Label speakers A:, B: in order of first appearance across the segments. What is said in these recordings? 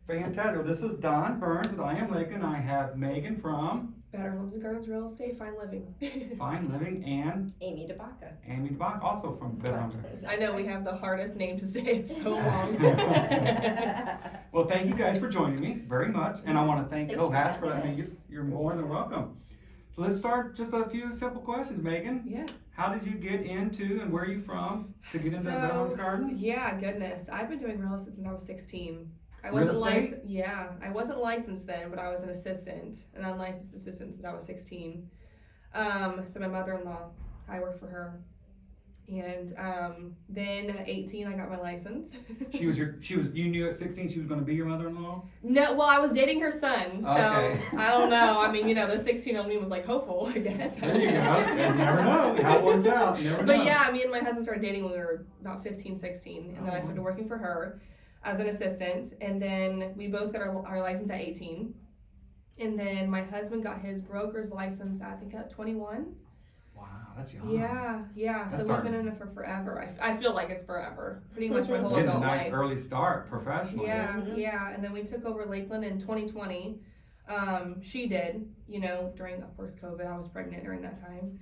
A: Fantastic. Well, this is Don Burns with I Am Lakeland. I have Megan from
B: Better Homes and Gardens Real Estate, Fine Living.
A: Fine Living and
C: Aimee DeBaca.
A: Aimee DeBaca, also from Better Homes.
B: I know we have the hardest name to say, it's so long.
A: Well, thank you guys for joining me very much, and I want to thank
C: Thanks for
A: Cohash for
C: having
A: letting me.
C: us.
A: You're more than welcome. So let's start just a few simple questions, Megan.
B: Yeah.
A: How did you get into and where are you from to get into Better Homes Gardens?
B: Yeah, goodness. I've been doing real estate since I was 16. I
A: Real
B: wasn't
A: estate?
B: licensed. Yeah, I wasn't licensed then, but I was an unlicensed assistant since I was 16. So my mother-in-law, I worked for her, and then at 18 I got my license.
A: You knew at 16 she was going to be your mother-in-law?
B: No, well, I was dating her son, so
A: Okay.
B: I don't know. I mean, the 16-year-old me was like hopeful, I guess. I
A: There
B: don't
A: you go.
B: know.
A: You never know how it works out. You never know.
B: But yeah, me and my husband started dating when we were about 15, 16, and then I started working for her as an assistant, and then we both got our license at 18, and then my husband got his broker's license, I think, at 21.
A: Wow, that's young.
B: Yeah, so
A: That's
B: we've been in it for forever. I feel like it's forever, pretty much my whole
A: Getting a
B: adult
A: nice
B: life.
A: early start professionally.
B: Yeah, and then we took over Lakeland in 2020. She did, during, of course, COVID. I was pregnant during that time.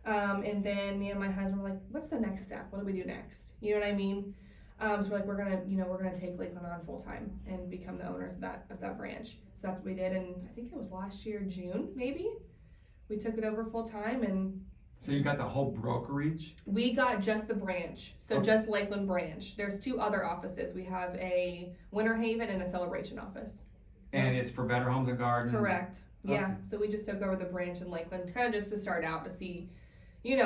B: And then me and my husband were like, what's the next step? What do we do next? You know what I mean? So we're like, we're gonna take Lakeland on full time and become the owners of that branch. So that's what we did, and I think it was last year, June, maybe. We took it over full time, and
A: So you got the whole brokerage?
B: we got just the branch, so
A: Okay.
B: just Lakeland branch. There's 2 other offices. We have a Winter Haven and a Celebration office.
A: And it's for Better Homes and Gardens?
B: Correct. Yeah.
A: Okay.
B: So we just took over the branch in Lakeland, kind of just to start out to see,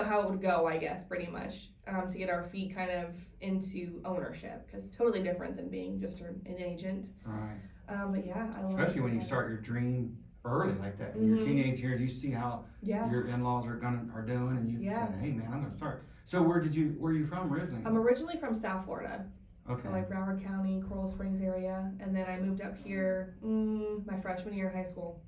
B: how it would go, I guess, pretty much, to get our feet kind of into ownership, because it's totally different than being just an agent.
A: Right.
B: But yeah, I love it.
A: Especially when you start your dream early like that. In
B: Mhm.
A: your teenage years, you see how
B: Yeah.
A: your in-laws are doing, and you
B: Yeah.
A: say, hey man, I'm gonna start. So where are you from originally?
B: I'm originally from South Florida,
A: Okay.
B: so like Broward County, Coral Springs area, and then I moved up here my freshman year of high school.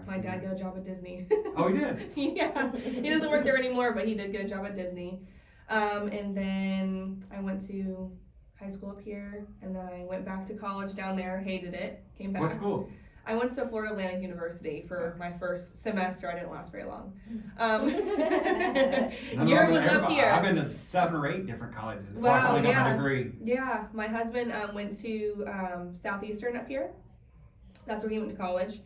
B: My dad got a job at Disney.
A: Oh, he did?
B: Yeah, he doesn't work there anymore, but he did get a job at Disney. And then I went to high school up here, and then I went back to college down there, hated it, came back.
A: What school?
B: I went to Florida Atlantic University for my first semester. I didn't last very long. Garrett was up here.
A: I've been to 7 or 8 different colleges before I
B: Wow,
A: finally got my
B: yeah.
A: degree.
B: Yeah, my husband went to Southeastern up here. That's where he went to college.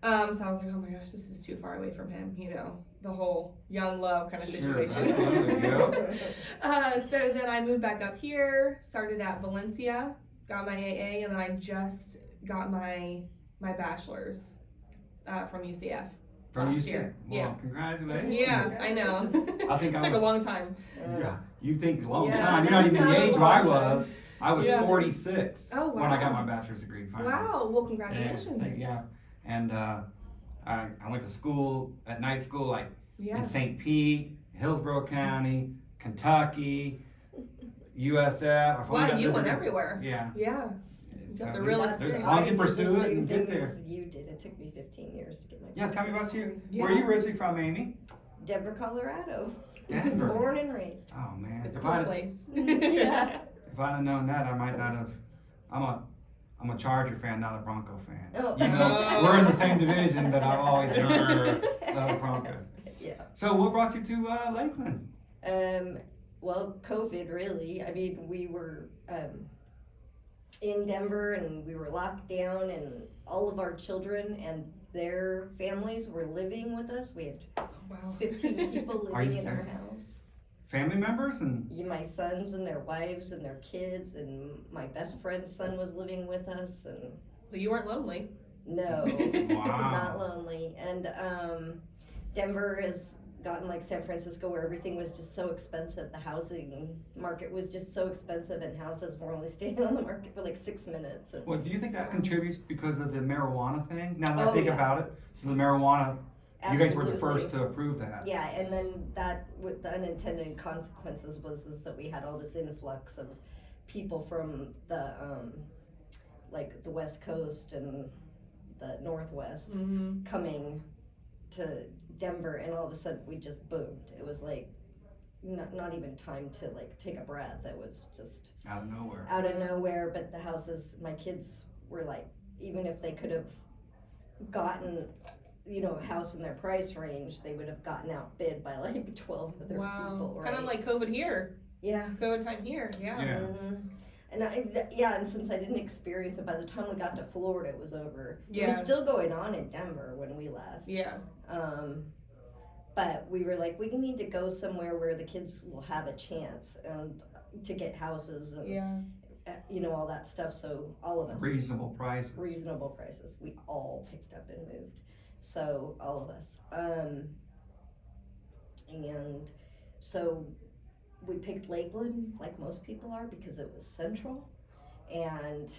B: So I was like, oh my gosh, this is too far away from him, the whole young love kind of situation.
A: Sure, absolutely, yeah.
B: So then I moved back up here, started at Valencia, got my AA, and then I just got my bachelor's from UCF
A: From
B: last
A: UC?
B: year.
A: Well,
B: Yeah.
A: congratulations.
B: Yeah, I know.
A: I think I
B: Took a
A: was-
B: long time.
A: Yeah, you think a long
C: Yeah,
A: time. You're not even the
C: that's
A: age
C: not a
A: I
C: long
A: was. I was
B: Yeah.
A: 46
B: Oh,
A: when I got
B: wow.
A: my bachelor's degree finally.
B: Wow, well, congratulations.
A: Yeah. And I went to school, at night school, like
B: Yeah.
A: in St. Pete, Hillsborough County, Kentucky, USF. I've only
B: Wow,
A: got
B: you
A: the-
B: went everywhere.
A: Yeah.
B: Yeah.
A: So
B: got the
A: there's-
B: real
A: there's-
B: experience.
A: As long as you
C: I did the
A: pursue it
C: same
A: and get
C: thing
A: there.
C: as you did. It took me 15 years to get my
A: Yeah, tell me about you.
B: Yeah.
A: Where are you originally from, Amy?
C: Denver, Colorado.
A: Denver.
C: Born and raised.
A: Oh man,
B: The
A: if
B: cool
A: I'd
B: place.
C: Yeah.
A: have known that, I might not have. I'm a Charger fan, not a Bronco fan.
C: Oh.
A: You know,
B: Oh.
A: we're in the same division, but I've always been the Broncos.
C: Yeah.
A: So what brought you to Lakeland?
C: Well, COVID really. I mean, we were in Denver and we were locked down, and all of our children and their families were living with us. We had
B: Wow.
C: 15 people
A: Are you
C: living in our
A: serious?
C: house.
A: Family members and
C: My sons and their wives and their kids, and my best friend's son was living with us, and
B: But you weren't lonely.
C: no,
A: Wow.
C: not lonely. And Denver has gotten like San Francisco, where everything was just so expensive. The housing market was just so expensive, and houses were only staying on the market for like 6 minutes. And
A: well, do you think that contributes because of the marijuana thing? Now that I
C: Oh,
A: think
C: yeah.
A: about it, so the marijuana, you guys were the
C: Absolutely.
A: first to approve that.
C: Yeah, and then that, with the unintended consequences, was that we had all this influx of people from the like the West Coast and the Northwest
B: Mm-hmm.
C: coming to Denver, and all of a sudden we just boomed. It was like not even time to like take a breath. It was just
A: Out of nowhere.
C: out of nowhere. But the houses, my kids were like, even if they could have gotten, a house in their price range, they would have gotten outbid by like 12 other people, right?
B: Kind of like COVID here.
C: Yeah.
B: COVID time here, yeah.
A: Yeah.
C: And and since I didn't experience it, by the time we got to Florida, it was over. It
B: Yeah.
C: was still going on in Denver when we left.
B: Yeah.
C: But we were like, we need to go somewhere where the kids will have a chance and to get houses and all that stuff. So all of us,
A: Reasonable prices.
C: reasonable prices. We all picked up and moved. So all of us. And so we picked Lakeland, like most people are, because it was central. And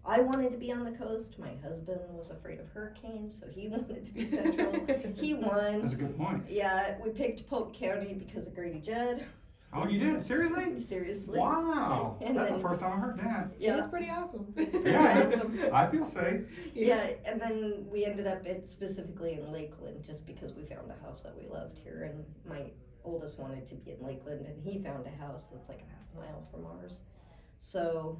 C: I wanted to be on the coast. My husband was afraid of hurricanes, so he wanted to be central. He won.
A: That's a good point.
C: Yeah, we picked Polk County because of Grady Judd.
A: Oh, you did? Seriously?
C: Seriously.
A: Wow.
C: And
A: That's
C: then-
A: the first time I heard that.
B: It was pretty awesome.
A: Yeah,
C: Awesome.
A: I feel safe.
C: Yeah, and then we ended up specifically in Lakeland just because we found a house that we loved here, and my oldest wanted to be in Lakeland, and he found a house that's like a half mile from ours. So,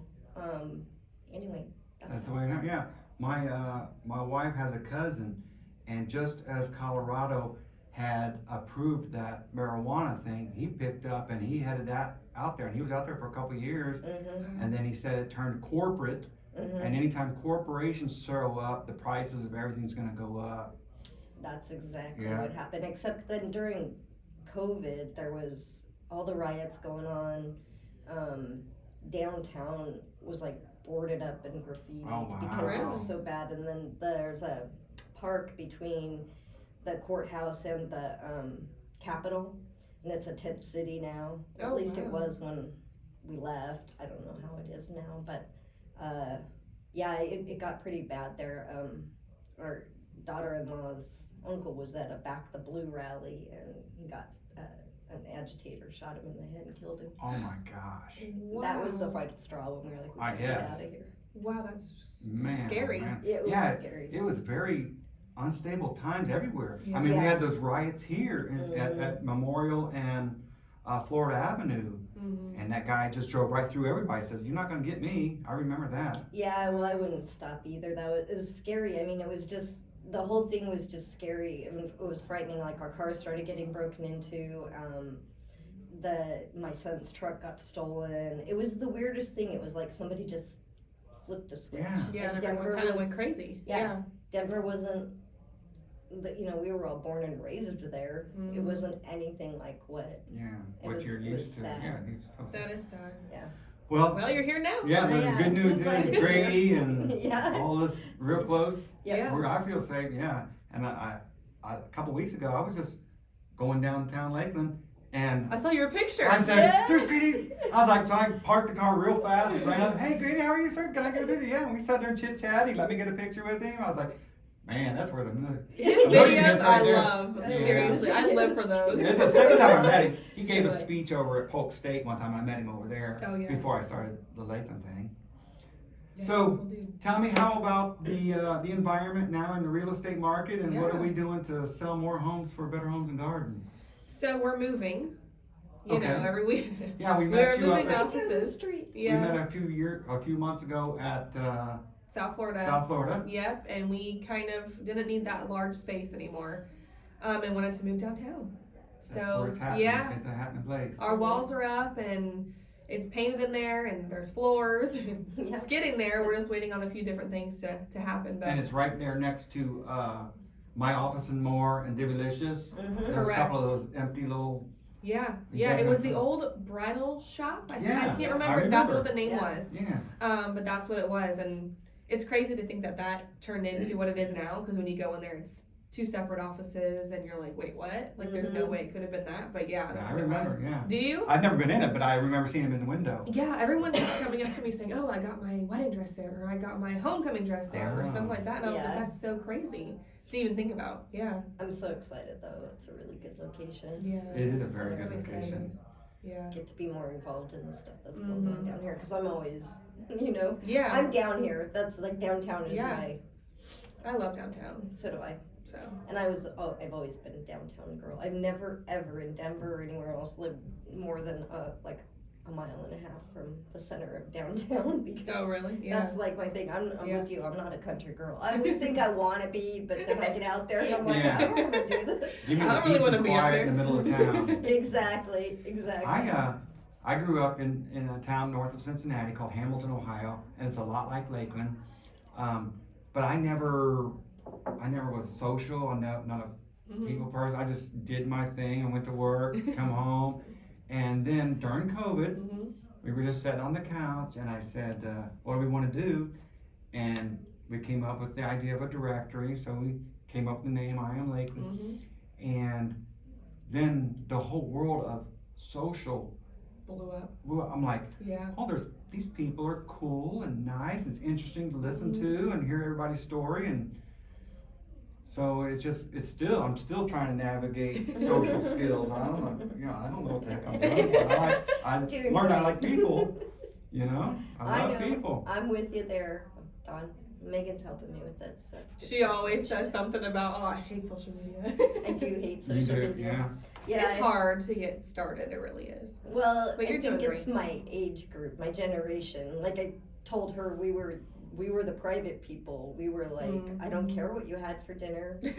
C: anyway,
A: That's the way now. Yeah. My wife has a cousin, and just as Colorado had approved that marijuana thing, he picked up and he headed that out there, and he was out there for a couple of years, and then he said it turned corporate, and anytime corporations show up, the prices of everything's going to go up.
C: That's exactly
A: Yeah.
C: what happened, except then during COVID, there was all the riots going on. Downtown was like boarded up and graffiti
A: Oh, wow.
C: because it was
B: Really?
C: so bad. And then there's a park between the courthouse and the Capitol, and it's a tent city now.
B: Oh,
C: At least it
B: wow.
C: was when we left. I don't know how it is now, but yeah, it got pretty bad there. Our daughter-in-law's uncle was at a Back the Blue rally, and he got an agitator shot him in the head and killed him.
A: Oh my gosh.
B: Wow.
C: That was the final straw when we were like, we
A: I
C: gotta get
A: guess.
C: out of here.
B: Wow, that's
A: Man,
B: scary.
A: man.
C: It was
A: Yeah,
C: scary.
A: It was very unstable times everywhere.
B: Yeah.
A: I mean, we
C: Yeah.
A: had those riots here at Memorial and Florida Avenue,
B: Mm-hmm.
A: and that guy just drove right through everybody. Said, "You're not going to get me." I remember that.
C: Yeah, well, I wouldn't stop either. It was scary. I mean, it was just, the whole thing was just scary. I mean, it was frightening. Like, our car started getting broken into. My son's truck got stolen. It was the weirdest thing. It was like somebody just flipped a switch.
A: Yeah.
B: Yeah, and
C: And
B: everyone
C: Denver
B: kind of
C: was-
B: went crazy.
C: Yeah. Denver wasn't, we were all born and raised there. It
B: Mhm.
C: wasn't anything like what.
A: Yeah,
C: It
A: what
C: was-
A: you're
C: it was
A: used to.
C: sad.
A: Yeah, you're supposed to.
B: That is sad.
A: Well,
B: Well, you're here now.
A: yeah. The
C: Yeah.
A: good news
C: I'm glad
A: is
C: to be
A: Grady
C: here.
A: and
C: Yeah.
A: all this real close.
C: Yeah.
A: I feel safe. Yeah, and I a couple weeks ago I was just going downtown Lakeland, and
B: I saw your picture.
A: I said,
C: Yes.
A: "There's Grady." I was like, so I parked the car real fast and ran up. "Hey, Grady, how are you, sir? Can I get a picture?" Yeah, and we sat there and chit chat. He let me get a picture with him. I was like, man, that's where the
B: His
A: Jordan
B: videos
A: gets right
B: I
A: there.
B: love.
C: Yeah.
B: Seriously, I live for those.
A: It's the second time I met him. He gave a
C: So,
A: speech over at Polk State one time. I met him over there
B: Oh, yeah.
A: before I started the Lakeland thing.
B: Yeah,
A: So,
B: he's a cool dude.
A: Tell me, how about the environment now in the real estate market, and what are
B: Yeah.
A: we doing to sell more homes for Better Homes and Garden?
B: So we're moving. You
A: Okay.
B: know, every week.
A: Yeah, we
B: We're
A: met you up
B: moving
A: at,
B: up. offices.
C: Street.
A: we met
B: Yes.
A: a few months ago at
B: South Florida.
A: South Florida.
B: Yep, and we kind of didn't need that large space anymore, and wanted to move downtown.
A: That's
B: So
A: where it's happening.
B: yeah,
A: It's a happening place.
B: our walls are up and it's painted in there, and there's floors.
C: Yeah.
B: It's getting there. We're just waiting on a few different things to happen. But
A: And it's right there next to my office and more and Divilicious.
C: Mhm.
A: There's a
B: Correct.
A: couple of those empty little.
B: yeah,
A: You
B: yeah,
A: guys
B: it was the
A: have-
B: old bridal shop. I
A: Yeah,
B: can't
A: I
B: remember exactly what
A: remember.
B: the name
C: Yeah.
B: was.
A: Yeah.
B: But that's what it was, and it's crazy to think that turned into what it is now. Because when you go in there, it's two separate offices, and you're like, wait, what? Like, there's no
C: Mhm.
B: way it could have been that. But yeah, that's
A: I
B: what
A: remember.
B: it was.
A: Yeah.
B: Do you?
A: I've never been in it, but I remember seeing him in the window.
B: Yeah, everyone keeps coming up to me saying, "Oh, I got my wedding dress there, or I got my homecoming dress there, or
A: Ah.
B: something like that." And I was like,
C: Yeah.
B: "That's so crazy to even think about." Yeah,
C: I'm so excited though. It's a really good location.
B: yeah.
A: It is a
B: So
A: very good
B: I'm excited.
A: location.
B: Yeah,
C: Get to be more involved in the stuff that's going on
B: Mhm.
C: down here because I'm always,
B: yeah.
C: I'm down here. That's like downtown is
B: Yeah. I love downtown.
C: so do I.
B: So
C: And I've always been a downtown girl. I've never ever in Denver or anywhere else lived more than like a mile and a half from the center of downtown because
B: Oh, really? Yeah.
C: that's like my thing. I'm
B: Yeah.
C: with you. I'm not a country girl. I always think I want to be, but then I get out there and I'm like,
A: Yeah.
C: I don't want to do this.
A: Give me
B: I
A: the
B: don't really
A: peace
B: wanna
A: and
B: be up
A: quiet
B: there.
A: in the middle of town.
C: Exactly.
A: I grew up in a town north of Cincinnati called Hamilton, Ohio, and it's a lot like Lakeland. But I never was social. I'm not a
B: Mhm.
A: people person. I just did my thing and went to work, come home, and then during COVID,
B: Mhm.
A: we were just sitting on the couch, and I said, "What do we want to do?" And we came up with the idea of a directory. So we came up with the name I Am Lakeland,
B: Mhm.
A: and then the whole world of social.
B: Blew up.
A: Well, I'm like,
B: Yeah.
A: oh, these people are cool and nice. It's interesting to listen to and hear everybody's story, and so I'm still trying to navigate social skills. I don't know, I don't know what the heck I'm doing, but I
C: Doing
A: learned I
C: great.
A: like people. I love
C: know.
A: people.
C: I'm with you there, Dawn. Megan's helping me with that stuff.
B: She always says something about, oh, I hate social media.
C: I do hate
A: You
C: social
A: do,
C: media.
A: yeah.
C: Yeah,
B: It's hard to get started, it really is.
C: Well,
B: But
C: I
B: you're
C: think
B: doing
C: it's
B: great.
C: my age group, my generation. Like I told her, we were the private people. We were like, I don't care what you had for dinner. You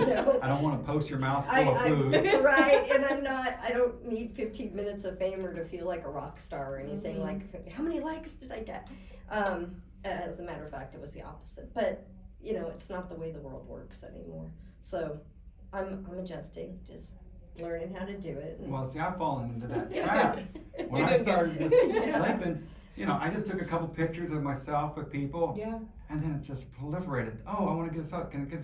C: know.
A: I don't want to post your mouth full of
C: I'm
A: food.
C: right, and I don't need 15 minutes of fame or to feel like a rock star or anything.
B: Mhm.
C: Like, how many likes did I get? As a matter of fact, it was the opposite. But it's not the way the world works anymore. So, I'm adjusting, just learning how to do it.
A: Well, see, I've fallen into that trap. When
B: You're
A: I
B: doing
A: started
B: good.
A: this Lakeland, I just took a couple pictures of myself with people,
B: Yeah.
A: and then it just proliferated. Oh, I want to get this up. Can I get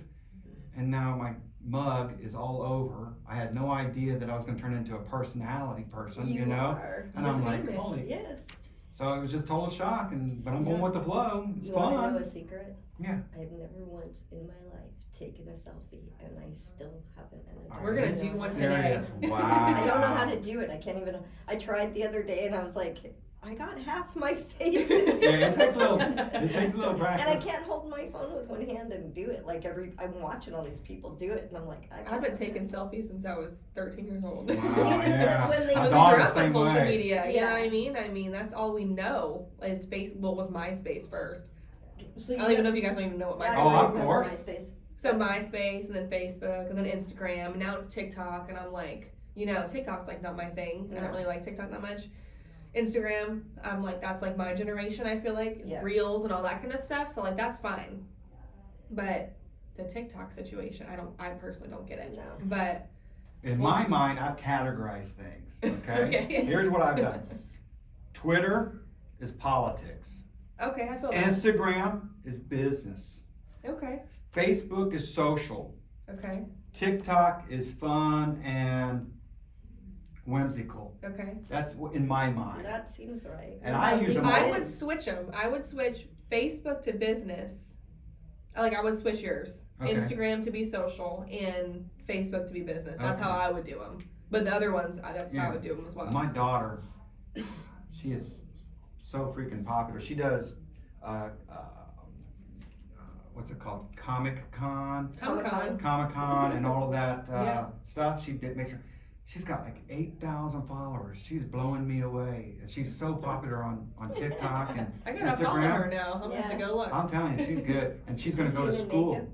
A: this? And now my mug is all over. I had no idea that I was going to turn into a personality person,
C: You are.
A: And
B: You're
A: I'm like,
B: famous.
A: holy.
C: Yes.
A: So it was just total shock, but I'm going
B: Yeah.
A: with the flow. It's
C: You want to know
A: fun.
C: a secret?
A: Yeah.
C: I've never once in my life taken a selfie, and I still haven't. And
B: We're gonna
A: Are
B: do
A: you
B: one
A: serious?
B: today.
A: Wow.
C: I don't know how to do it. I can't even. I tried the other day, and I was like, I got half my face.
A: Yeah, it takes a little practice.
C: And I can't hold my phone with one hand and do it. Like I'm watching all these people do it, and I'm like, I
B: I've
C: can't
B: been
C: do
B: taking
C: it.
B: selfies since I was 13 years old.
A: Wow, yeah.
C: When they-
A: My
B: When we
A: daughter
B: grew
A: the
B: up on
A: same
B: social
A: way.
B: media, you know
C: Yeah.
B: what I mean? I mean, that's all we know is was MySpace first.
C: So
B: I don't even know if you guys don't even know what
C: I
B: MySpace
A: Oh,
B: is.
A: of
C: know
A: course.
C: MySpace.
B: So MySpace, and then Facebook, and then Instagram, and now it's TikTok, and I'm like, TikTok's like not my thing. I don't really like TikTok that much. Instagram, I'm like, that's like my generation, I feel like.
C: Yeah.
B: Reels and all that kind of stuff, so like that's fine. But the TikTok situation, I personally don't get it.
C: No.
B: But
A: In my mind, I've categorized things. Okay.
B: Okay.
A: Here's what I've done. Twitter is politics.
B: okay, I feel that.
A: Instagram is business.
B: Okay.
A: Facebook is social.
B: Okay.
A: TikTok is fun and whimsical.
B: Okay.
A: That's in my mind.
C: That seems right.
A: And I use them
B: I
A: all.
B: would switch them. I would switch Facebook to business. I would switch yours.
A: Okay.
B: Instagram to be social and Facebook to be business. That's
A: Okay.
B: how I would do them. But the other ones, that's how I
A: Yeah.
B: would do them as well.
A: My daughter, she is so freaking popular. She does, what's it called? Comic-Con and all of that
B: Yeah.
A: stuff. She's got like 8,000 followers. She's blowing me away. She's so popular on TikTok and
B: I gotta follow
A: Instagram.
B: her now. I'm gonna have to go look.
A: I'm telling you, she's good. And she's gonna
C: Did you
A: go to
C: see her
A: school.
C: makeup?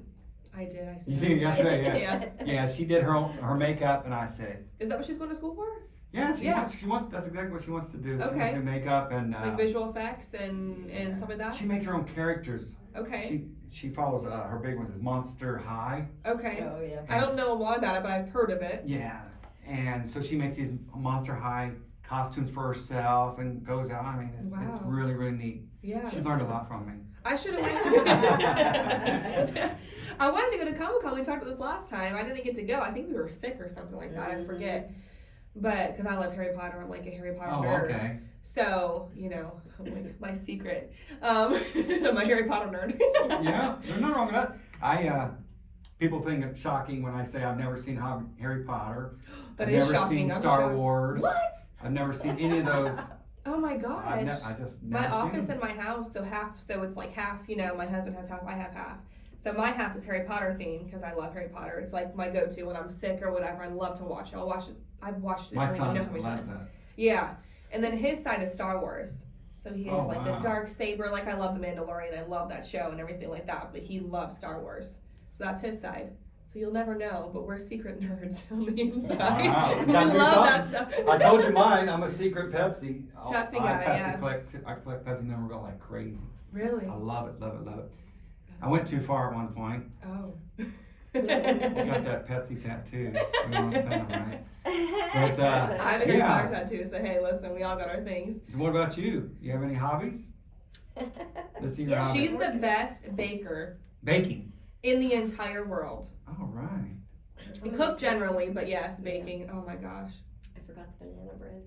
B: I did. I see.
A: You seen it yesterday? Yeah.
B: Yeah.
A: Yeah, she did her makeup, and I said,
B: Is that what she's going to school for?
A: yeah,
B: Yeah.
A: She wants. That's exactly what she wants to do. She
B: Okay.
A: wants to do makeup and
B: Like visual effects and stuff like that.
A: she makes her own characters.
B: Okay.
A: She follows her big ones is Monster High.
B: Okay.
C: Oh yeah.
B: I don't know a lot about it, but I've heard of it.
A: Yeah, and so she makes these Monster High costumes for herself and goes out. I mean, it's
B: Wow.
A: really really neat.
B: Yeah.
A: She's learned a lot from me.
B: I should have I wanted to go to Comic-Con. We talked about this last time. I didn't get to go. I think we were sick or something like that. I forget. But because I love Harry Potter, I'm like a Harry Potter
A: Oh,
B: nerd.
A: okay.
B: So, I'm like my secret. I'm a Harry Potter nerd.
A: Yeah, there's nothing wrong with that. People think it's shocking when I say I've never seen Harry Potter.
B: That
A: I've
B: is
A: never
B: shocking.
A: seen
B: I'm
A: Star
B: shocked.
A: Wars.
B: What?
A: I've never seen any of those.
B: Oh my gosh.
A: I just never
B: My
A: seen
B: office
A: them.
B: and my house, so it's like half, my husband has half, I have half. So my half is Harry Potter themed because I love Harry Potter. It's like my go-to when I'm sick or whatever. I love to watch it. I've watched it.
A: My
B: I don't even
A: son
B: know how many
A: loves
B: times.
A: that.
B: Yeah. And then his side is Star Wars. So he has like the dark saber. Like I love the Mandalorian. I love that show and everything like that. But he loves Star Wars. So that's his side. So you'll never know, but we're secret nerds on the inside.
A: Wow,
B: we
A: we gotta do
B: love that
A: something.
B: stuff.
A: I told you mine. I'm a secret Pepsi.
B: Pepsi guy, yeah.
A: I collect Pepsi memorabilia like crazy.
B: Really?
A: I love it, love it, love it. I went too far at one point.
B: Oh.
A: I got that Pepsi tattoo. You know what I'm saying, right? But,
B: I have a Harry
A: yeah.
B: Potter tattoo, so hey, listen, we all got our things.
A: So what about you? You have any hobbies? Let's see your hobbies.
B: She's the best baker
A: Baking.
B: in the entire world.
A: All right.
B: And cook generally, but yes, baking. Oh my gosh.
C: I forgot the banana bread.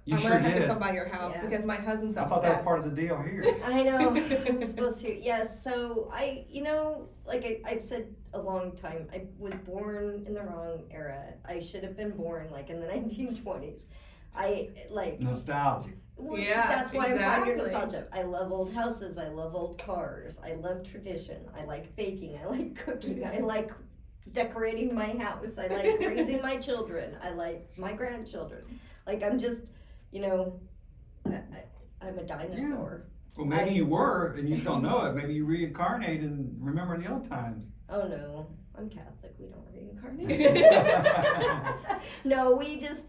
A: You
B: I'm
A: sure
B: gonna have
A: did.
B: to come by your house
C: Yeah.
B: because my husband's
A: I
B: obsessed.
A: thought that was part of the deal here.
C: I know. I'm supposed to. Yes. So I've said a long time, I was born in the wrong era. I should have been born like in the 1920s.
A: Nostalgic.
C: Well,
B: Yeah,
C: that's why I'm fond of
B: exactly.
C: nostalgia. I love old houses. I love old cars. I love tradition. I like baking. I like cooking. I like decorating my house. I like raising my children. I like my grandchildren. Like I'm just, I'm a dinosaur.
A: Well, maybe you were, and you don't know it. Maybe you reincarnate and remember the old times.
C: Oh no, I'm Catholic. We don't reincarnate. No, we just.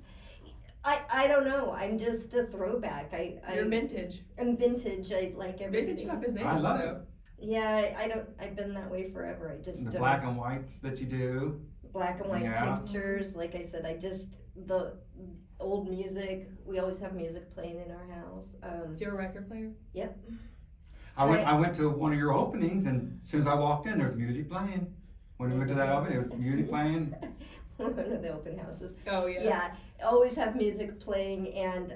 C: I don't know. I'm just a throwback.
B: You're vintage.
C: I'm vintage. I like everything.
B: Vintage stuff is in,
A: I love
B: so.
C: Yeah, I've been that way forever. I just
A: The
C: don't.
A: black and whites that you do.
C: Black and white
A: Yeah.
C: pictures. Like I said, the old music. We always have music playing in our house.
B: Do you have a record player?
C: Yep.
A: I went to one of your openings, and as soon as I walked in, there was music playing. When we went to that opening, there was music playing.
C: One of the open houses.
B: Oh yeah.
C: Yeah, always have music playing, and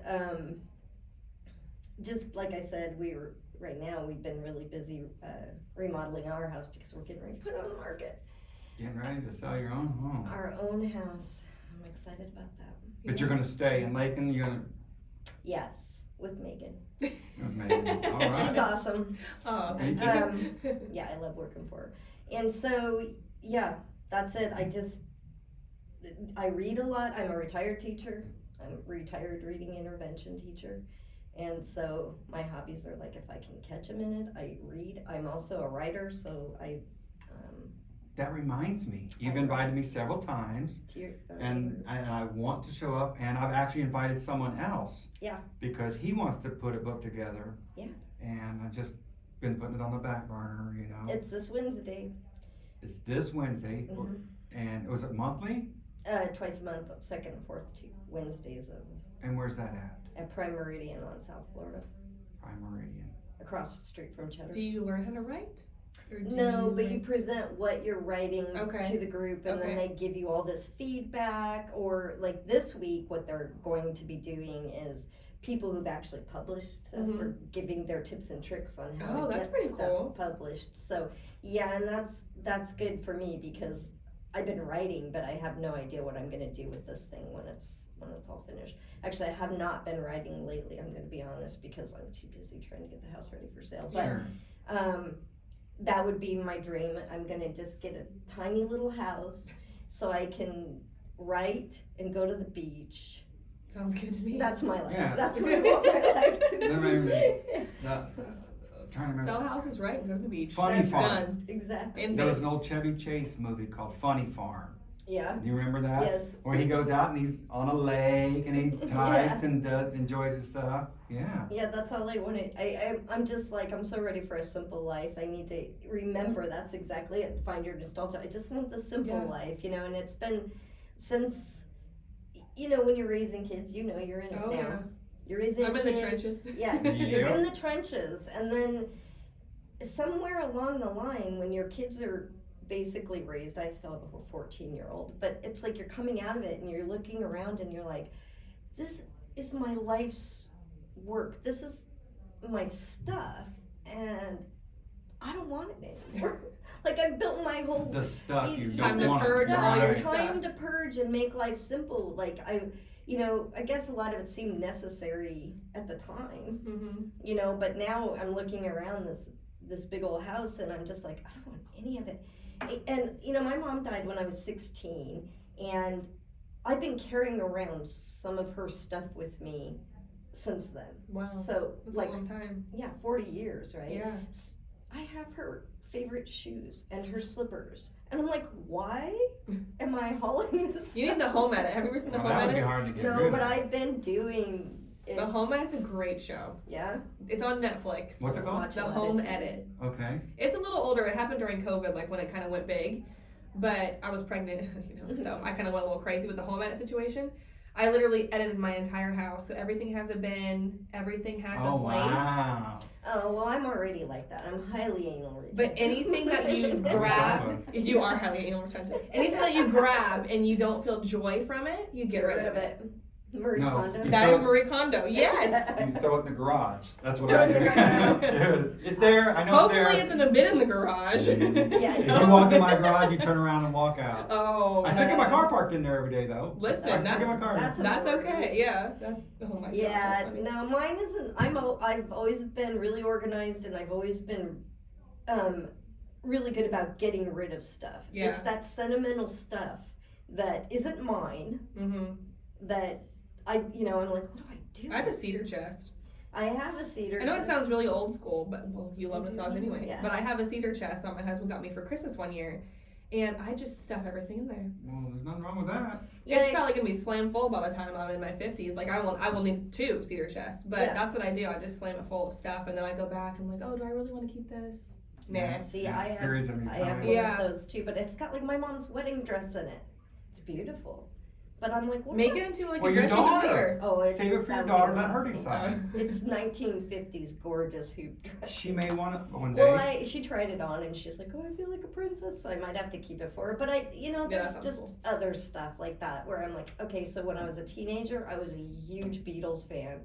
C: just like I said, right now we've been really busy remodeling our house because we're getting ready to put it on the market.
A: Getting ready to sell your own home.
C: Our own house. I'm excited about that.
A: But you're going to stay in Lakeland. You're going
C: Yes, with Megan.
A: to. Amazing. All right.
C: She's awesome.
B: Oh,
A: Me
B: thank
A: too.
B: you.
C: Yeah, I love working for her. And so, yeah, that's it. I read a lot. I'm a retired teacher. I'm a retired reading intervention teacher. And so my hobbies are like if I can catch a minute, I read. I'm also a writer, so
A: That reminds me. You've invited me several times, and I want to show up, and I've actually invited someone else.
C: Yeah.
A: Because he wants to put a book together.
C: Yeah.
A: And I've just been putting it on the back burner,
C: It's this Wednesday.
A: It's this Wednesday,
C: Mhm.
A: and was it monthly?
C: Twice a month, second and fourth Wednesdays
A: And where's that at?
C: Prime Meridian on South Florida,
A: Prime Meridian.
C: across the street from Cheddar's.
B: Do you learn how to write? Or do
C: No, but
B: like-
C: you present what you're writing
B: Okay.
C: to the group, and then
B: Okay.
C: they give you all this feedback. Or like this week, what they're going to be doing is people who've actually published stuff
B: Mhm.
C: are giving their tips and tricks on how
B: Oh,
C: to
B: that's
C: get
B: pretty
C: stuff
B: cool.
C: published. So yeah, and that's good for me because I've been writing, but I have no idea what I'm going to do with this thing when it's all finished. Actually, I have not been writing lately. I'm going to be honest because I'm too busy trying to get the house ready for sale. But
A: Sure.
C: that would be my dream. I'm gonna just get a tiny little house so I can write and go to the beach.
B: Sounds good to me.
C: That's my life.
A: Yeah.
C: That's what I want my life to be.
A: Trying to remember.
B: Sell houses, right, and go to the beach.
A: Funny
B: That's
A: Farm.
B: done.
C: Exactly.
B: And
A: There was
B: big.
A: an old Chevy Chase movie called Funny Farm.
C: Yeah.
A: Do you remember that?
C: Yes.
A: Where he goes out and he's on a lake and he hikes and enjoys his stuff. Yeah.
C: Yeah, that's all I wanted. I'm just like, I'm so ready for a simple life. I need to remember that's exactly it. Find your nostalgia. I just want the simple
B: Yeah.
C: life, and it's been since, when you're raising kids, you're in it
B: Oh,
C: now.
B: yeah.
C: You're raising
B: I'm
C: kids.
B: in the trenches.
C: Yeah, you're
A: Yep.
C: in the trenches. And then somewhere along the line, when your kids are basically raised, I still have a 14-year-old, but it's like you're coming out of it and you're looking around and you're like, this is my life's work. This is my stuff. And I don't want it anymore. Like I've built my whole
A: The stuff you
C: it's
A: don't
B: time to
A: want
B: purge
A: to
B: all your
A: right.
B: stuff.
C: time to purge and make life simple. Like I guess a lot of it seemed necessary at the time,
B: Mm-hmm.
C: but now I'm looking around this big old house and I'm just like, I don't want any of it. And my mom died when I was 16, and I've been carrying around some of her stuff with me since then.
B: Wow.
C: So
B: That's
C: like
B: a long time.
C: 40 years, right?
B: Yeah.
C: I have her favorite shoes and her slippers. And I'm like, why am I hauling this?
B: You need the home edit. Have you ever seen the
A: Well,
B: home
A: that would be
B: edit?
A: hard to get
C: No,
A: rid
C: but
A: of.
C: I've been doing it.
B: The home edit's a great show.
C: Yeah?
B: It's on Netflix.
A: What's it called?
C: Watch
B: The
C: it.
B: Home Edit.
A: Okay.
B: It's a little older. It happened during COVID, like when it kind of went big. But I was pregnant, so I kind of went a little crazy with the home edit situation. I literally edited my entire house, so everything has a bin, everything has a place.
A: Wow.
C: Oh, well, I'm already like that. I'm highly anal retentive.
B: But anything that you
A: Wish I
B: grab, you are highly anal retentive. Anything that you grab and you don't feel joy from it, you get rid of it.
C: Marie
A: No,
C: Kondo.
A: you
B: That is
A: throw-
B: Marie Kondo. Yes.
A: You throw it in the garage. That's what
C: Throw
A: I
C: it in the
A: do. It's there. I know
B: Hopefully
A: it's
B: it's in a bin in the garage.
C: Yeah.
A: there. If you walk in my garage, you turn around and walk out.
B: Oh.
A: I still get my car parked in there every day, though.
B: Listen,
A: I still get my car.
C: that's
B: okay.
C: important.
B: Yeah. That's oh my god.
C: Yeah,
B: That's funny.
C: no, mine isn't. I've always been really organized, and I've always been really good about getting rid of stuff.
B: Yeah.
C: It's that sentimental stuff that isn't mine
B: Mhm.
C: that I'm like, what do I do?
B: I have a cedar chest.
C: I have a cedar.
B: I know it
C: chest.
B: sounds really old school, but well, you love massage anyway.
C: Yeah.
B: But I have a cedar chest that my husband got me for Christmas one year, and I just stuff everything in there.
A: Well, there's nothing wrong with that.
C: Yeah,
B: It's probably gonna be slam full by the time I'm in my 50s. Like I will need 2 cedar chests, but
C: Yeah.
B: that's what I do. I just slam it full of stuff, and then I go back and I'm like, oh, do I really want to keep this? Nah.
C: See,
A: Yeah,
C: I have
A: periods of
C: one
A: time.
B: Yeah.
C: of those too, but it's got like my mom's wedding dress in it. It's beautiful. But I'm like, what
B: Make
C: do
B: it into like
A: Well,
B: a
A: your
B: dress you can
A: daughter.
B: wear.
C: Oh,
A: Save it for your
C: that would be
A: daughter. Let her
C: awesome.
A: decide.
C: It's 1950s gorgeous hoop dress.
A: She may want it one day.
C: Well, she tried it on and she's like, oh, I feel like a princess. So I might have to keep it for her. But
B: Yeah,
C: there's
B: that sounds
C: just
B: cool.
C: other stuff like that where I'm like, okay, so when I was a teenager, I was a huge Beatles fan.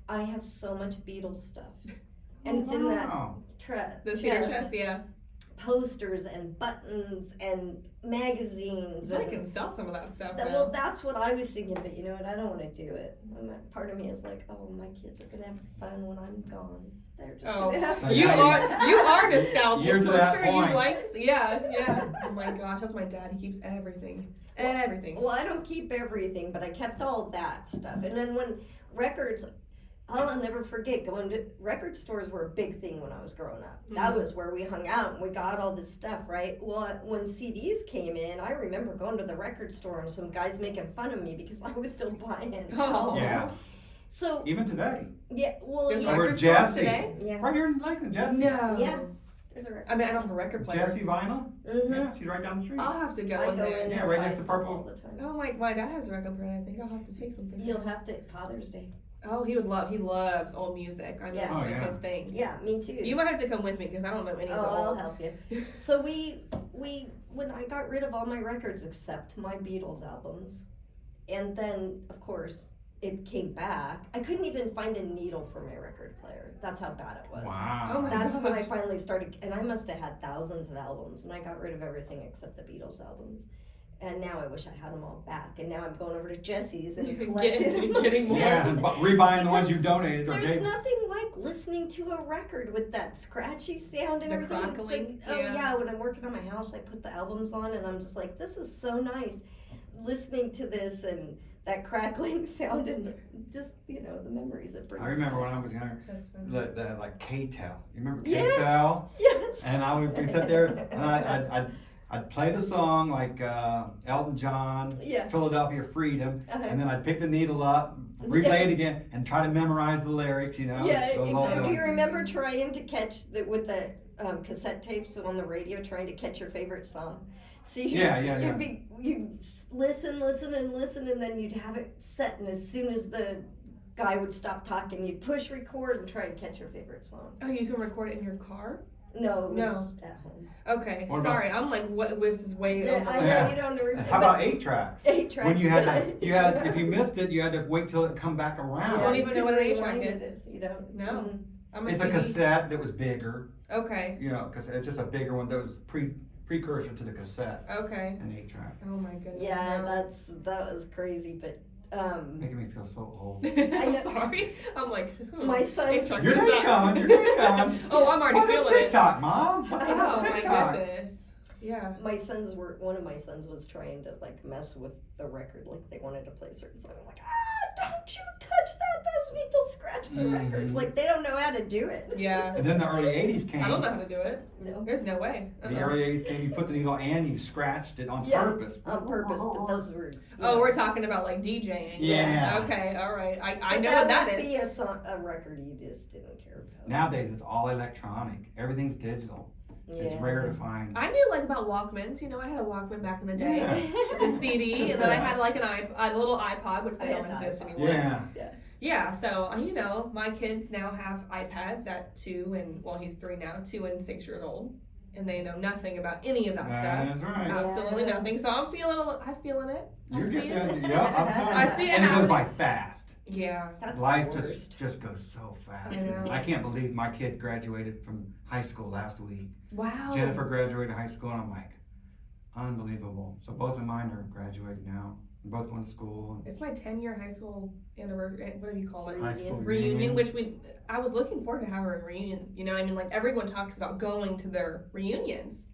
C: I have so much Beatles stuff. And it's in that
A: Wow.
B: The cedar chest, yeah.
C: posters and buttons and magazines.
B: I
C: and
B: can sell some of that stuff.
C: well, that's what I was thinking, but you know what? I don't want to do it. Part of me is like, oh, my kids are gonna have fun when I'm gone. They're just
B: Oh,
C: gonna have
A: So
C: to.
B: you
A: now
B: are nostalgic
A: You're to
B: for
A: that
B: sure.
A: point.
B: You like, yeah. Oh my gosh, that's my dad. He keeps everything.
C: Well, I don't keep everything, but I kept all that stuff. And then when records, I'll never forget going to record stores were a big thing when I was growing up. That
B: Mhm.
C: was where we hung out and we got all this stuff, right? Well, when CDs came in, I remember going to the record store and some guys making fun of me because I was still buying
B: Oh.
C: albums.
A: Yeah.
C: So
A: Even today.
C: yeah, well,
B: There's
C: yeah,
A: Or
B: record stores
A: Jesse.
B: today?
C: yeah.
A: Right here in Lakeland, Jesse.
B: No.
C: Yeah. There's a record.
B: I mean, I don't have a record player.
A: Jesse Vinyl.
C: Mm-hmm.
A: Yeah, she's right down the street.
B: I'll have to go
C: I
B: in
C: go
B: there.
C: in
A: Yeah,
C: and
A: right
C: buy
A: next to
C: stuff
A: Purple.
C: all the time.
B: Oh my dad has a record player. I think I'll have to take something.
C: You'll have to Father's Day.
B: Oh, he loves old music. I mean,
C: Yeah.
B: it's
A: Oh,
B: like
A: yeah.
B: his thing.
C: Yeah, me too.
B: You might have to come with me because I don't know any of the
C: I'll
B: old.
C: help you. So we when I got rid of all my records except my Beatles albums, and then of course it came back. I couldn't even find a needle for my record player. That's how bad it was.
A: Wow.
B: Oh my
C: That's when I
B: gosh.
C: finally started, and I must have had thousands of albums, and I got rid of everything except the Beatles albums. And now I wish I had them all back. And now I'm going over to Jesse's and collecting them.
B: Getting more.
A: Yeah, and rebuying the ones you
C: Because
A: donated or
C: There's
A: gave.
C: nothing like listening to a record with that scratchy sound and
B: The
C: everything. It's
B: crackling,
C: like, oh
B: yeah.
C: yeah, when I'm working on my house, I put the albums on and I'm just like, this is so nice. Listening to this and that crackling sound and just, the memories it brings.
A: I remember when I was younger,
B: That's funny.
A: the like K-Tel. You remember
C: Yes.
A: K-Tel?
C: Yes.
A: And I would sit there and I'd play the song like Elton John,
C: Yeah.
A: Philadelphia Freedom,
C: Uh-huh.
A: and then I'd pick the needle up, replay it again, and try to memorize the lyrics.
C: Yeah,
A: Those all
C: exactly. Do you
A: those-
C: remember trying to catch with the cassette tapes on the radio, trying to catch your favorite song? So
A: Yeah.
C: you listen, and then you'd have it set, and as soon as the guy would stop talking, you'd push record and try and catch your favorite song.
B: Oh, you can record it in your car?
C: No, it was
B: No.
C: at home.
B: Okay,
A: What about-
B: sorry. I'm like, what? This is way
C: Yeah,
B: over.
C: I know
A: Yeah.
C: you don't remember.
A: How about 8 tracks?
C: 8 tracks?
A: When you had if you missed it, you had to wait till it come back around.
B: don't even know what an 8-track
C: Rewind
B: is.
C: it, You don't.
B: No.
C: Mm.
B: I'm
A: It's a
B: CD.
A: cassette that was bigger.
B: Okay.
A: Because it's just a bigger one that was precursor to the cassette,
B: Okay.
A: an 8-track.
B: Oh my goodness.
C: Yeah,
B: no.
C: that was crazy, but
A: Making me feel so old.
B: I'm sorry. I'm like,
C: my son.
B: H-track,
A: Your
B: what is
A: day's
B: that?
A: coming. Your day's coming.
B: Oh, I'm already
A: What is
B: feeling it.
A: TikTok, Mom? What the hell's
B: Oh my
A: TikTok?
B: goodness. Yeah.
C: one of my sons was trying to like mess with the record, like they wanted to play a certain song. I'm like, don't you touch that, those people scratch the records. Like they don't know how to do it.
B: Yeah.
A: And then the early 80s came.
B: I don't know how to do it.
C: No.
B: There's no way.
A: The early 80s came, you put the needle and you scratched it on
C: Yeah.
A: purpose.
C: On purpose, but those were.
B: Oh, we're talking about like DJing.
A: Yeah.
B: Okay, all right. I
C: But
B: know what that
C: would
B: is.
C: be a record you just didn't care about.
A: Nowadays it's all electronic. Everything's digital. It's
C: Yeah.
A: rare to find.
B: I knew like about Walkmans. You know, I had a Walkman back in the day.
A: Yeah.
B: The CD, and then I had like a little iPod, which
C: I
B: they don't
C: had an
B: exist
C: iPod.
B: anymore.
A: Yeah.
B: Yeah, so you know, my kids now have iPads at 2 and well, he's 3 now, 2 and 6 years old, and they know nothing about any of that stuff.
A: That's right.
B: Absolutely
C: Yeah.
B: nothing. So I'm feeling it. I
A: You're
B: see
A: getting
B: it.
A: yeah, I'm telling you.
B: I see it
A: And it goes
B: happening.
A: by fast.
B: Yeah.
C: That's
A: Life
C: the worst.
A: just goes so fast.
B: I know.
A: I can't believe my kid graduated from high school last week.
B: Wow.
A: Jennifer graduated high school, and I'm like, unbelievable. So both of mine are graduated now. We're both going to school.
B: It's my 10-year high school anniversary. What do you call it?
A: High school
B: Reunion, which I was looking forward to having a reunion. You know what I mean? Like everyone talks about going to their reunions.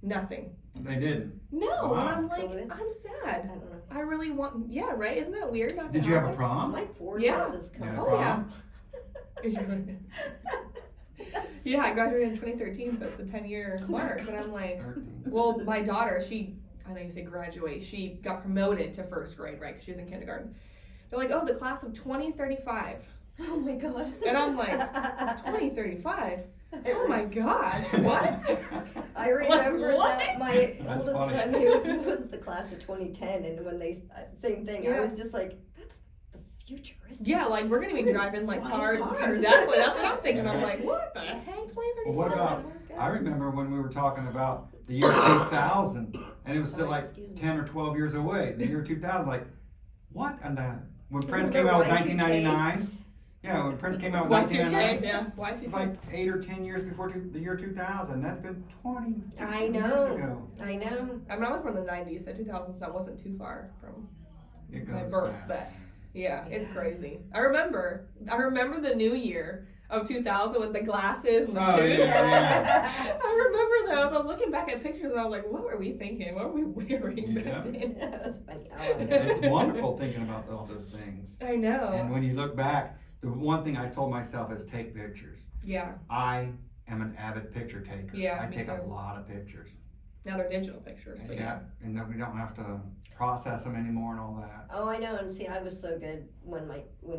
B: Nothing.
A: They didn't.
B: No,
A: Wow.
B: and I'm like,
C: COVID?
B: I'm
C: I
B: sad.
C: don't know.
B: I really want. Yeah, right. Isn't that weird? Not to
A: Did you have a
B: it?
A: prom?
C: My fourth
B: Yeah.
C: is coming.
A: Yeah,
B: Oh yeah.
A: prom?
B: Yeah, I graduated in 2013, so it's a 10-year mark. And I'm like,
A: 13.
B: well, my daughter, I know you say graduate, she got promoted to first grade, right? Because she's in kindergarten. They're like, oh, the class of 2035.
C: Oh my god.
B: And I'm like, 2035? Oh my gosh, what?
C: I remember
B: what?
C: that my
A: That's
C: oldest
A: funny.
C: son, he was the class of 2010, and when they, same thing, I
B: Yeah.
C: was just like, that's the futuristic.
B: Yeah, like we're gonna be driving like
C: Flying
B: cars.
C: cars.
B: Exactly, that's what I'm thinking. I'm
A: Yeah.
B: like, what the heck, 2035?
A: Well, what about, I remember when we were talking about the year 2000, and it was still like
C: Excuse me.
A: 10 or 12 years away. The year 2000, like, what? And when Prince
C: Remember
A: came out with
C: Y2K?
A: 1999, yeah, when Prince came out with
B: Y2K,
A: 1999,
B: yeah,
A: it's
B: Y2K.
A: like 8 or 10 years before the year 2000. That's been 20
C: I
A: years
C: know.
A: ago.
C: I know.
B: I mean, I was born in the 90s, so 2000 so I wasn't too far from
A: It
B: my
A: goes
B: birth,
A: fast.
B: but yeah, it's
C: Yeah.
B: crazy. I remember the new year of 2000 with the glasses and the
A: Oh,
B: tooth.
A: yeah,
B: I remember those. I was looking back at pictures and I was like, what were we thinking? What were we wearing
A: Yeah.
B: back then?
C: That was funny.
A: It's wonderful thinking about all those things.
B: I know.
A: And when you look back, the one thing I told myself is take pictures.
B: Yeah.
A: I am an avid picture taker.
B: Yeah,
A: I
B: me
A: take a
B: too.
A: lot of pictures.
B: Now they're digital pictures, but yeah.
A: And then we don't have to process them anymore and all that.
C: Oh, I know. And see, I was so good when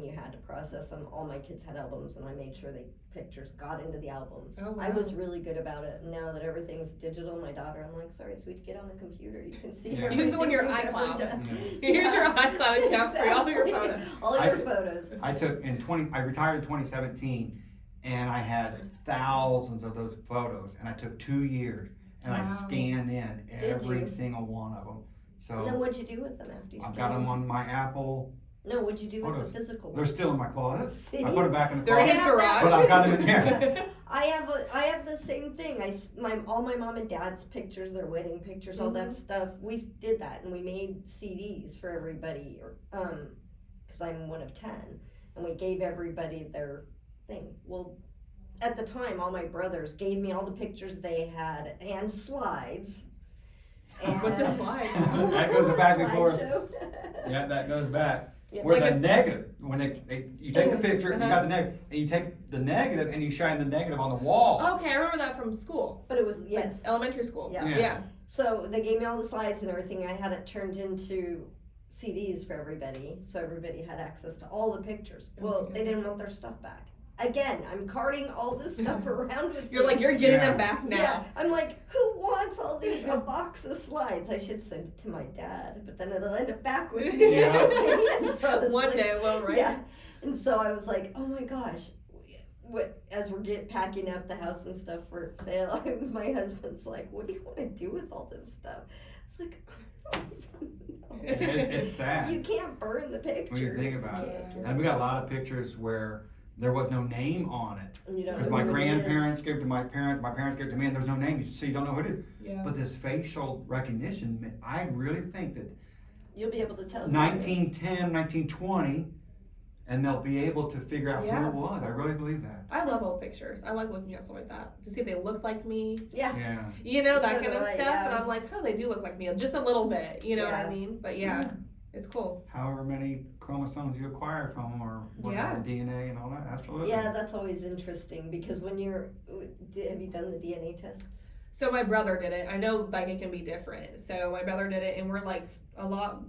C: you had to process them. All my kids had albums, and I made sure the pictures got into the albums.
B: Oh, wow.
C: I was really good about it. And now that everything's digital, my daughter, I'm like, sorry, sweetie, get on the computer. You can see
A: Yeah.
B: You can go in your
C: everything you've ever
B: iCloud.
C: done.
B: Here's your iCloud account for all your
C: Exactly.
B: photos.
C: All your photos.
A: I took I retired in 2017, and I had thousands of those photos, and I took 2 years, and I
B: Wow.
A: scanned in every
C: you?
A: single one of them.
C: And then
A: So
C: what'd you do with them after you
A: I've
C: scanned
A: got them on my Apple.
C: No, what'd you do with
A: Photos.
C: the physical
A: They're
C: ones?
A: still in my closet.
C: See?
A: I put them back in the
B: They're in
A: closet.
B: his garage.
A: But I've got them in here.
C: I have the same thing. All my mom and dad's pictures, their wedding pictures, all that stuff. We did that, and we made CDs for everybody, because I'm one of 10, and we gave everybody their thing. Well, at the time, all my brothers gave me all the pictures they had and slides.
B: What's a slide?
A: That goes back before.
C: Slideshow.
A: Yeah, that goes back.
C: Yeah.
A: Where
B: Like
A: the
B: a-
A: negative, when you take the picture, you
B: Uh-huh.
A: got the negative, and you take the negative and you shine the negative on the wall.
B: Okay, I remember that from school.
C: But it was,
B: Like
C: yes.
B: elementary school.
C: Yeah.
B: Yeah.
C: So they gave me all the slides and everything. I had it turned into CDs for everybody, so everybody had access to all the pictures.
B: Oh my
C: Well, they
B: goodness.
C: didn't want their stuff back. Again, I'm carting all this stuff around with
B: You're
C: me.
B: like, you're getting
A: Yeah.
B: them back now.
C: Yeah, I'm like, who wants all these, a box of slides? I should send it to my dad, but then it'll end up back with me.
A: Yeah.
C: And so I was
B: One
C: like-
B: day, well, right?
C: Yeah, and so I was like, oh my gosh. As we're packing up the house and stuff for sale, my husband's like, what do you want to do with all this stuff? It's like, I don't even know.
A: It's sad.
C: You can't burn the pictures.
A: When you think about
C: You
A: it.
C: can't.
A: And we got a lot of pictures where there was no name on it.
C: And you don't
A: Because
C: know
A: my
C: who it is.
A: grandparents gave it to my parents gave it to me, and there's no name, so you don't know who it is.
B: Yeah.
A: But this facial recognition, I really think that
C: You'll be able to tell. who it is.
A: 1910, 1920, and they'll be able to figure out
B: Yeah.
A: who it was. I really believe that.
B: I love old pictures. I like looking at stuff like that to see if they look like me.
C: Yeah.
A: Yeah.
B: You know, that
C: So
B: kind of
C: do I,
B: stuff.
C: yeah.
B: And I'm like, oh, they do look like me. Just a little bit. You know what I
C: Yeah.
B: mean? But yeah, it's cool.
A: However many chromosomes you acquire from them, or
B: Yeah.
A: DNA and all that. Absolutely.
C: Yeah, that's always interesting because when you're, have you done the DNA tests?
B: So my brother did it. I know like it can be different. So my brother did it, and we're like a lot,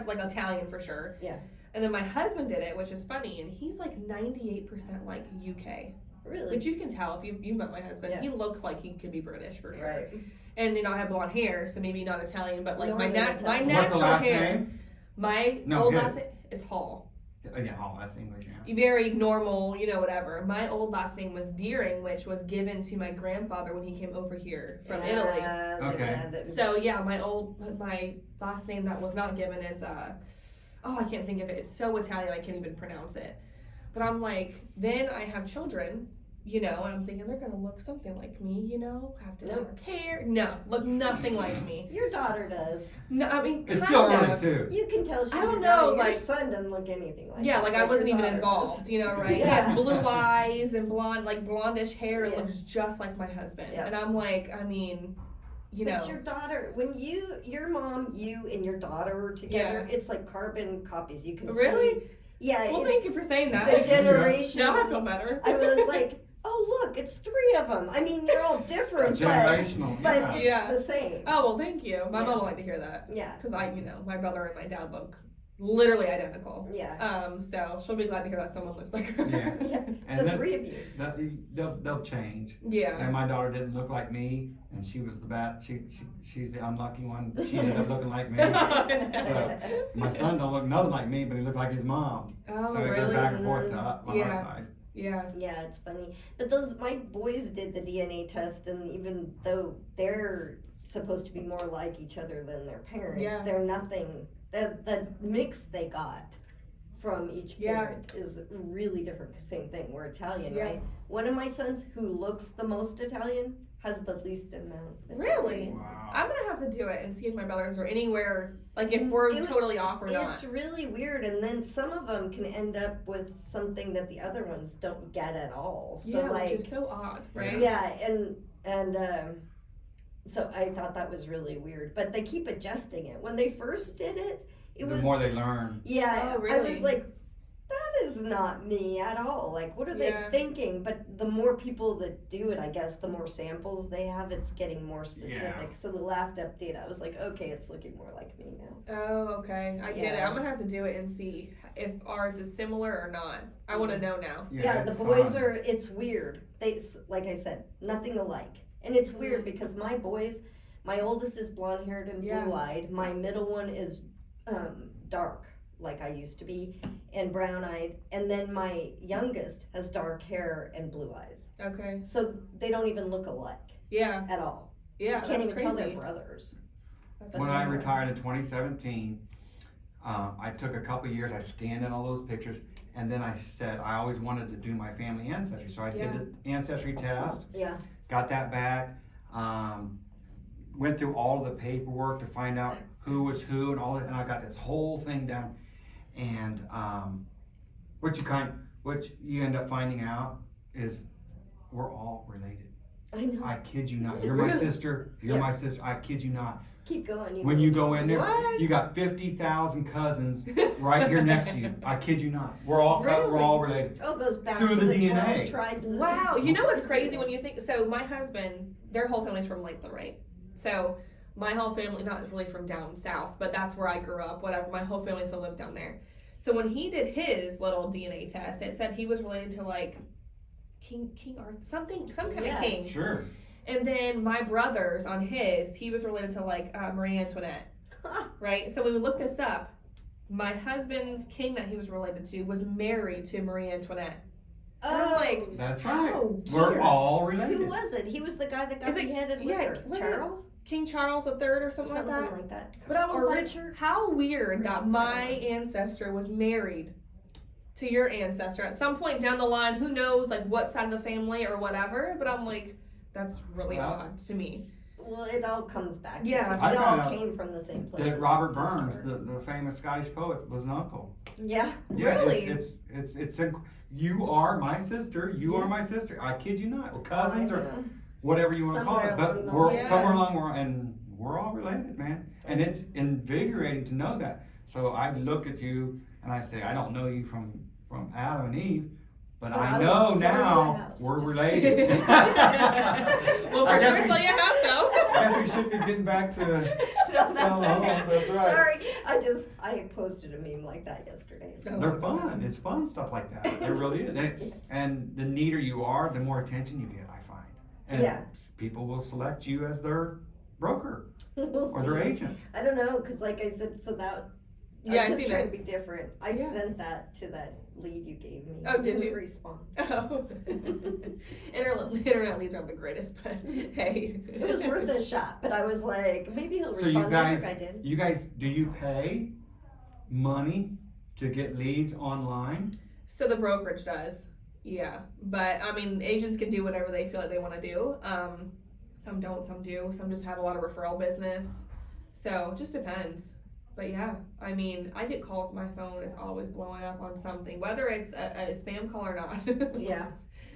B: like Italian for sure.
C: Yeah.
B: And then my husband did it, which is funny, and he's like 98% like UK.
C: Really?
B: Which you can tell if you've met my husband.
C: Yeah.
B: He looks like he could be British for sure.
C: Right.
B: And I have blonde hair, so maybe not Italian, but like my
C: Northern
B: my
C: Italian.
A: What's the
B: natural
A: last
B: hair.
A: name?
B: My
A: No,
B: old
A: his.
B: last name is Hall.
A: Yeah, oh, that's English. Yeah.
B: Very normal, you know, whatever. My old last name was Deering, which was given to my grandfather when he came over here from Italy.
A: Okay.
B: So yeah, my last name that was not given is I can't think of it. It's so Italian I can't even pronounce it. But I'm like, then I have children, you know, and I'm thinking they're gonna look something like me, you know, have dark hair. No, look nothing like me.
C: Your daughter does.
B: No, I mean
A: It's
B: kind
A: still
B: of.
A: early too.
C: You can tell she's
B: I don't
C: your
B: know,
C: daughter. Your
B: like-
C: son doesn't look anything like
B: Yeah,
C: that,
B: like I
C: your
B: wasn't even
C: daughter
B: involved,
C: does.
B: you know, right? He
C: Yeah.
B: has blue eyes and blondish hair and
C: Yeah.
B: looks just like my husband.
C: Yeah.
B: And I'm like, I mean, you know.
C: But your daughter, when your mom, you, and your daughter are together, it's like carbon copies. You can
B: Really?
C: see. Yeah,
B: Well,
C: it's
B: thank you for saying
C: the
B: that.
C: generation.
B: Now I feel better.
C: I was like, oh look, it's 3 of them. I mean, you're all different,
A: Generational.
C: but
A: Yeah.
C: it's
B: Yeah.
C: the same.
B: Oh, well, thank you. My
C: Yeah.
B: mom would like to hear that.
C: Yeah,
B: Because my brother and my dad look literally identical.
C: yeah,
B: So she'll be glad to hear that someone looks like her.
A: Yeah.
C: yeah.
A: And
C: The
A: then-
C: 3 of you.
A: They'll change.
B: Yeah.
A: And my daughter didn't look like me, and she was the bad. She's the unlucky one. She ended up looking like me. So my son don't look nothing like me, but he looks like his mom.
B: Oh,
A: So it goes
B: really?
A: back and forth to on
B: Yeah.
A: our side.
B: Yeah.
C: Yeah, it's funny. But my boys did the DNA test, and even though they're supposed to be more like each other than their parents,
B: Yeah.
C: they're nothing. The mix they got from each
B: Yeah.
C: parent is really different. Same thing. We're Italian,
B: Yeah.
C: right? One of my sons, who looks the most Italian, has the least amount. of
B: Really?
A: Wow.
B: I'm gonna have to do it and see if my brothers are anywhere, like if we're
C: It-
B: totally off or not.
C: It's really weird, and then some of them can end up with something that the other ones don't get at all. So
B: Yeah,
C: like,
B: which is so odd, right?
C: yeah, and so I thought that was really weird. But they keep adjusting it. When they first did it, it
A: The
C: was
A: more they learn.
C: yeah.
B: Oh,
C: I
B: really?
C: was like, that is not me at all. Like, what are
B: Yeah.
C: they thinking? But the more people that do it, I guess, the more samples they have, it's getting more specific.
A: Yeah.
C: So the last update, I was like, okay, it's looking more like me now.
B: Oh, okay. I get it.
C: Yeah.
B: I'm gonna have to do it and see if ours is similar or not. I want to know now.
C: Yeah, the
A: it's
C: boys
A: fun.
C: it's weird. Like I said, nothing alike. And it's weird because my boys, my oldest is blonde haired and
B: Yeah.
C: blue eyed. My middle one is dark, like I used to be, and brown eyed. And then my youngest has dark hair and blue eyes.
B: Okay.
C: So they don't even look alike
B: Yeah.
C: at all.
B: Yeah.
C: You can't
B: That's
C: even tell
B: crazy.
C: they're brothers.
B: That's
A: When I
B: crazy.
A: retired in 2017, I took a couple years, I scanned in all those pictures, and then I said I always wanted to do my family ancestry. So I
B: Yeah.
A: did the ancestry test,
C: Yeah.
A: got that back, went through all of the paperwork to find out who was who and all that, and I got this whole thing down. And what you end up finding out is we're all related.
C: I know.
A: I kid you not. You're my
B: Really?
A: sister. You're
C: Yeah.
A: my sister. I kid you not.
C: Keep going.
A: When you go in there,
B: What?
A: you got 50,000 cousins right here next to you. I kid you not. We're all related.
C: Oh, it goes back
A: Through
C: to
A: the
C: the
A: DNA.
C: 12 tribes.
B: Wow. You know what's crazy when you think? So my husband, their whole family's from Lakeland, right? So my whole family, not really from down south, but that's where I grew up. Whatever. My whole family still lives down there. So when he did his little DNA test, it said he was related to like King Arthur, some kind
C: Yeah.
B: of king.
A: Sure.
B: And then my brother's on his, he was related to like Marie Antoinette, right? So when we looked this up, my husband's king that he was related to was married to Marie Antoinette. And I'm like,
A: That's
B: how
A: right. We're
B: weird.
A: all
C: Who
A: related.
C: was it? He was the guy that got
B: Is it-
C: beheaded with
B: yeah,
C: her.
B: was it-
C: Charles?
B: King Charles III or something like that.
C: like that.
B: But I was
C: Or
B: like,
C: Richard?
B: how weird that
C: Richard,
B: my
C: I don't know.
B: ancestor was married to your ancestor at some point down the line. Who knows, like what side of the family or whatever. But I'm like, that's really
A: Well,
B: odd to me.
C: Well, it all comes back.
B: Yeah.
C: Because
A: I
C: we
A: found
C: all
A: out
C: came from the same place.
A: That Robert
C: to
A: Burns,
C: start.
A: the famous Scottish poet, was an uncle.
C: Yeah.
A: Yeah,
B: Really?
A: it's you are my sister. You are my sister. I kid you not. We're cousins or
C: Yeah.
A: whatever you want to call
C: Somewhere
A: it, but
C: along the
A: we're
B: line.
A: somewhere along and we're all related, man. And it's invigorating to know that. So I look at you and I say, I don't know you from Adam and Eve, but
C: But
A: I
C: I
A: know
C: will sell your
A: now
C: house.
A: we're
C: Just
A: related.
B: Well,
A: I
B: for
A: guess
B: sure,
A: we-
B: sell your house though.
A: I guess we should be getting back to.
C: No, that's
A: Sell the
C: okay.
A: homes, that's right.
C: Sorry, I posted a meme like that yesterday. So.
B: Oh
A: They're
B: my gosh.
A: fun. It's fun stuff like that. It really is. And the neater you are, the more attention you get, I find. And
C: Yeah.
A: people will select you as their broker
C: We'll
A: or their
C: see.
A: agent.
C: I don't know, cause like I said, so that.
B: Yeah, I
C: I'm just
B: seen
C: trying
B: it.
C: to be different. I
B: Yeah.
C: sent that to that lead you gave me.
B: Oh, did
C: Didn't
B: you?
C: respond.
B: Oh. Internet leads aren't the greatest, but hey.
C: It was worth a shot, but I was like, maybe he'll
A: So
C: respond
A: you guys,
C: like I did.
A: do you pay money to get leads online?
B: So the brokerage does, yeah. But I mean, agents can do whatever they feel like they want to do. Some don't, some do. Some just have a lot of referral business. So it just depends. But yeah, I mean, I get calls. My phone is always blowing up on something, whether it's a spam call or not.
C: Yeah.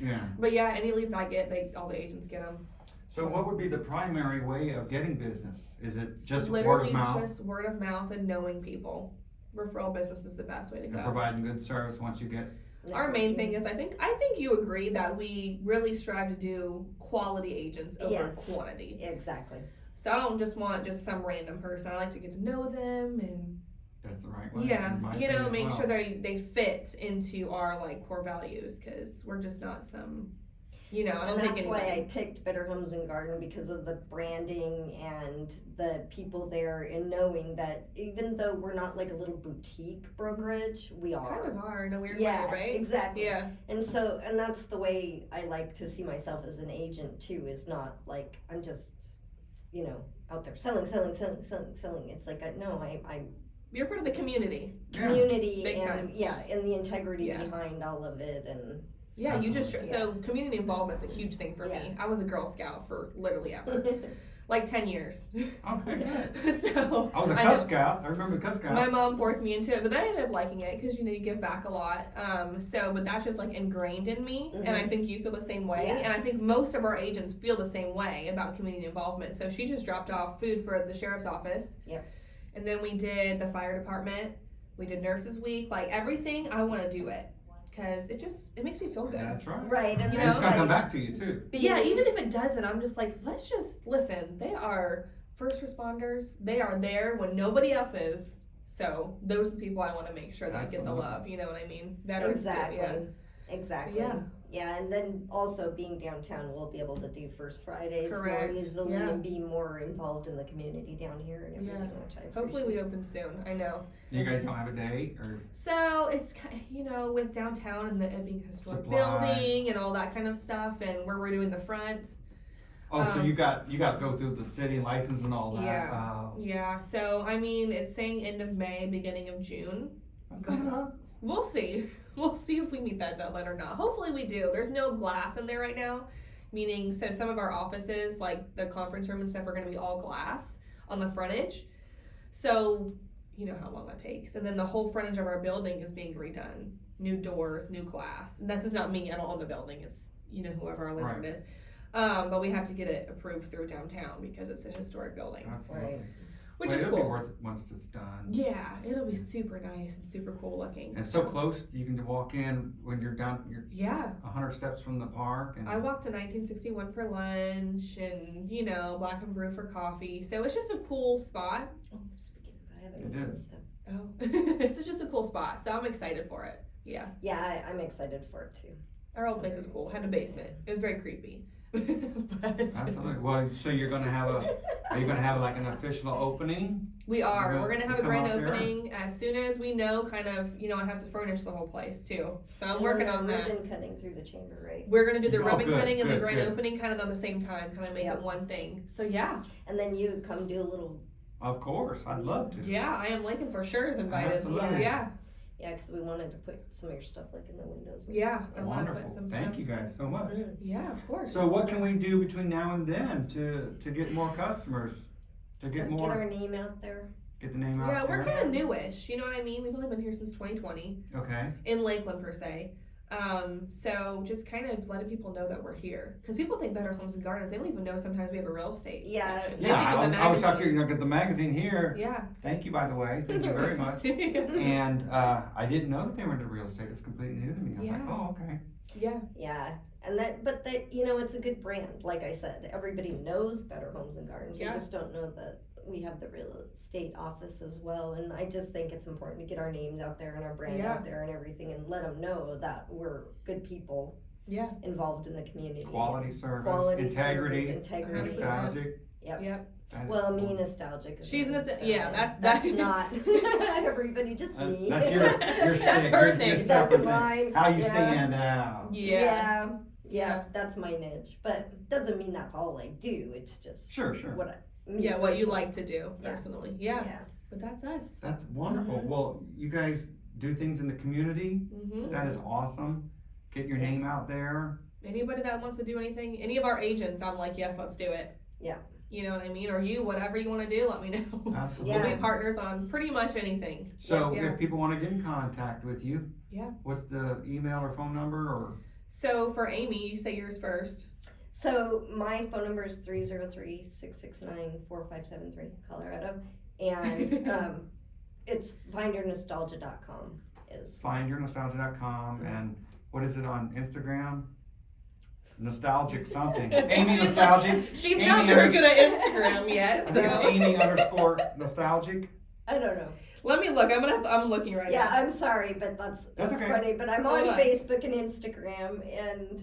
A: Yeah.
B: But yeah, any leads I get, all the agents get them.
A: So what would be the primary way of getting business? Is it just word
B: Literally
A: of mouth
B: just word of mouth and knowing people. Referral business is the best way to
A: and
B: go.
A: providing good service once you get?
B: Our main thing is, I think you agree that we really strive to do quality agents over
C: Yes.
B: quantity.
C: Exactly.
B: So I don't just want just some random person. I like to get to know them and
A: That's the right way.
B: yeah,
A: in my
B: you know,
A: opinion
B: make
A: as
B: sure
A: well.
B: they fit into our like core values because we're just not some, you know, I don't
C: And
B: take
C: that's
B: anybody.
C: why I picked Better Homes and Garden because of the branding and the people there, and knowing that even though we're not like a little boutique brokerage, we are.
B: Kind of are in a weird
C: Yeah,
B: way, right?
C: exactly.
B: Yeah,
C: And so, and that's the way I like to see myself as an agent too, is not like I'm just, you know, out there selling. It's like, I'm
B: you're part of the community.
A: Yeah.
C: community
B: Big
C: and
B: time.
C: and the integrity
B: Yeah.
C: behind all of it. And
B: Yeah, you just
C: Absolutely.
B: so community involvement's a huge thing for me. I was a Girl Scout for literally ever, like 10 years.
A: Okay, good.
B: So
A: I was a
B: know-
A: Cub Scout. I remember the Cub Scouts.
B: My mom forced me into it, but then I ended up liking it because you know you give back a lot. But that's just like ingrained in me, and I think you feel the same way.
C: Yeah.
B: And I think most of our agents feel the same way about community involvement. So she just dropped off food for the sheriff's office.
C: Yep.
B: And then we did the fire department. We did Nurses Week. Like everything, I want to do it because it makes me feel good.
A: That's right.
C: right, and
B: You
A: And it's
B: know,
A: gonna come
C: like,
A: back to you too.
B: Yeah, even if it doesn't, I'm just like, let's just listen. They are first responders. They are there when nobody else is. So those are the people I want to make sure that get the
A: Absolutely.
B: love. You know what I mean? Veterans too,
C: exactly,
B: yeah.
C: exactly.
B: Yeah.
C: Yeah, and then also being downtown, we'll be able to do First Fridays
B: Correct.
C: more easily
B: Yeah.
C: and be more involved in the community down here and everything, which I appreciate.
B: Hopefully we open soon. I know.
A: You guys don't have a date or
B: So it's you know with downtown and it being a historic
A: Supplies.
B: building and all that kind of stuff, and where we're doing the front.
A: so you got to go through the city license and all that.
B: Yeah. Yeah. So I mean, it's saying end of May, beginning of June.
A: That's coming up.
B: We'll see. We'll see if we meet that deadline or not. Hopefully we do. There's no glass in there right now, meaning so some of our offices, like the conference room and stuff, are going to be all glass on the frontage. So you know how long that takes. And then the whole frontage of our building is being redone. New doors, new glass. And this is not me. I don't own the building. It's, you know, whoever our landlord is. But we have to get it approved through downtown because it's a historic building,
A: Absolutely.
B: which
A: Well,
B: is
A: it'll
B: cool.
A: be worth it once it's done.
B: Yeah, it'll be super nice and super cool looking.
A: And so close, you can walk in when you're down. You're
B: Yeah.
A: 100 steps from the park. And
B: I walked to 1961 for lunch and, you know, Black and Brew for coffee. So it's just a cool spot.
C: Oh, speaking of, I haven't
A: It
C: even
A: is.
C: looked up.
B: Oh. It's just a cool spot. So I'm excited for it. Yeah.
C: Yeah, I'm excited for it too.
B: Our old place was cool. Had a basement. It was very creepy. But
A: Absolutely. Well, so you're gonna have are you gonna have like an official opening?
B: we are.
A: You're
B: We're going to have a
A: come
B: grand
A: out there?
B: opening as soon as we know kind of, you know, I have to furnish the whole place too. So I'm working on that.
C: Ribbon cutting through the chamber, right?
B: We're going to do the
A: Oh,
B: ribbon
A: good,
B: cutting and the
A: good,
B: grand
A: good.
B: opening kind of on the same time, kind of make
C: Yep.
B: it one thing. So yeah.
C: And then you come do a little.
A: Of course, I'd love to.
B: Yeah, I am Lincoln for sure is invited.
A: Absolutely.
B: Yeah.
C: Yeah, because we wanted to put some of your stuff like in the windows.
B: Yeah, I want to
A: Wonderful.
B: put some
A: Thank
B: stuff.
A: you guys so much.
C: Mm.
B: Yeah, of course.
A: So what can we do between now and then to get more customers? To
C: Just
A: get
C: gotta
A: more,
C: get our name out there.
A: get the name out
B: Yeah,
A: there?
B: we're kind of newish, you know what I mean? We've only been here since 2020
A: Okay.
B: in Lakeland per se. So just kind of letting people know that we're here, because people think Better Homes and Gardens. They don't even know sometimes we have a real estate
C: Yeah.
B: section. They
A: Yeah,
B: think of the
A: I was talking to
B: magazine.
A: you, look at the magazine here.
B: Yeah.
A: Thank you, by the way. Thank you very much. And I didn't know that they were into real estate. It's completely new to me. I was like,
B: Yeah.
A: oh, okay.
B: Yeah.
C: Yeah, and but it's a good brand. Like I said, everybody knows Better Homes and Gardens.
B: Yeah.
C: They just don't know that we have the real estate office as well. And I just think it's important to get our names out there and our brand
B: Yeah.
C: out there and everything, and let them know that we're good people
B: Yeah.
C: involved in the community.
A: Quality service,
C: Quality
A: integrity,
C: service, integrity.
B: 100%.
A: nostalgic.
C: Yep.
B: Yep.
A: That is
C: Well, me
A: wonderful.
C: nostalgic. Is
B: She's
C: nice,
B: not
C: so
B: yeah, that's
C: that's not everybody, just me.
A: That's your
B: That's
A: stick.
B: her
A: Your
B: thing.
A: separate
C: That's
A: thing.
C: mine.
A: How you
C: Yeah.
A: stand out.
B: Yeah.
C: Yeah, that's my niche. But doesn't mean that's all I do. It's just
A: Sure, sure.
C: what
B: Yeah, what you
C: personally.
B: like to do
C: Yeah.
B: personally. Yeah.
C: Yeah.
B: But that's us.
A: That's wonderful.
B: Mhm.
A: Well, you guys do things in the community.
B: Hmm.
A: That is awesome. Get your name out there.
B: Anybody that wants to do anything, any of our agents, I'm like, yes, let's do it.
C: Yeah.
B: You know what I mean? Or you, whatever you want to do, let me know.
A: Absolutely.
B: We'll
C: Yeah.
B: be partners on pretty much anything.
A: So
B: Yeah.
A: if people want to get in contact with you,
B: Yeah.
A: what's the email or phone number or?
B: So for Aimee, you say yours first.
C: So my phone number is 303-669-4573, Colorado. And it's findyournostalgia.com is
A: Findyournostalgia.com and what is it on Instagram? Nostalgic something. Aimee
B: She's
A: Nostalgic.
B: She's
A: Aimee
B: not very
A: unders-
B: good at Instagram yet,
A: I think it's
B: so
A: Aimee_nostalgic.
C: I don't know.
B: let me look. I'm looking right
C: Yeah,
B: now.
C: I'm sorry, but that's
A: okay.
C: funny. But I'm
B: Hold
C: on
B: on.
C: Facebook and Instagram, and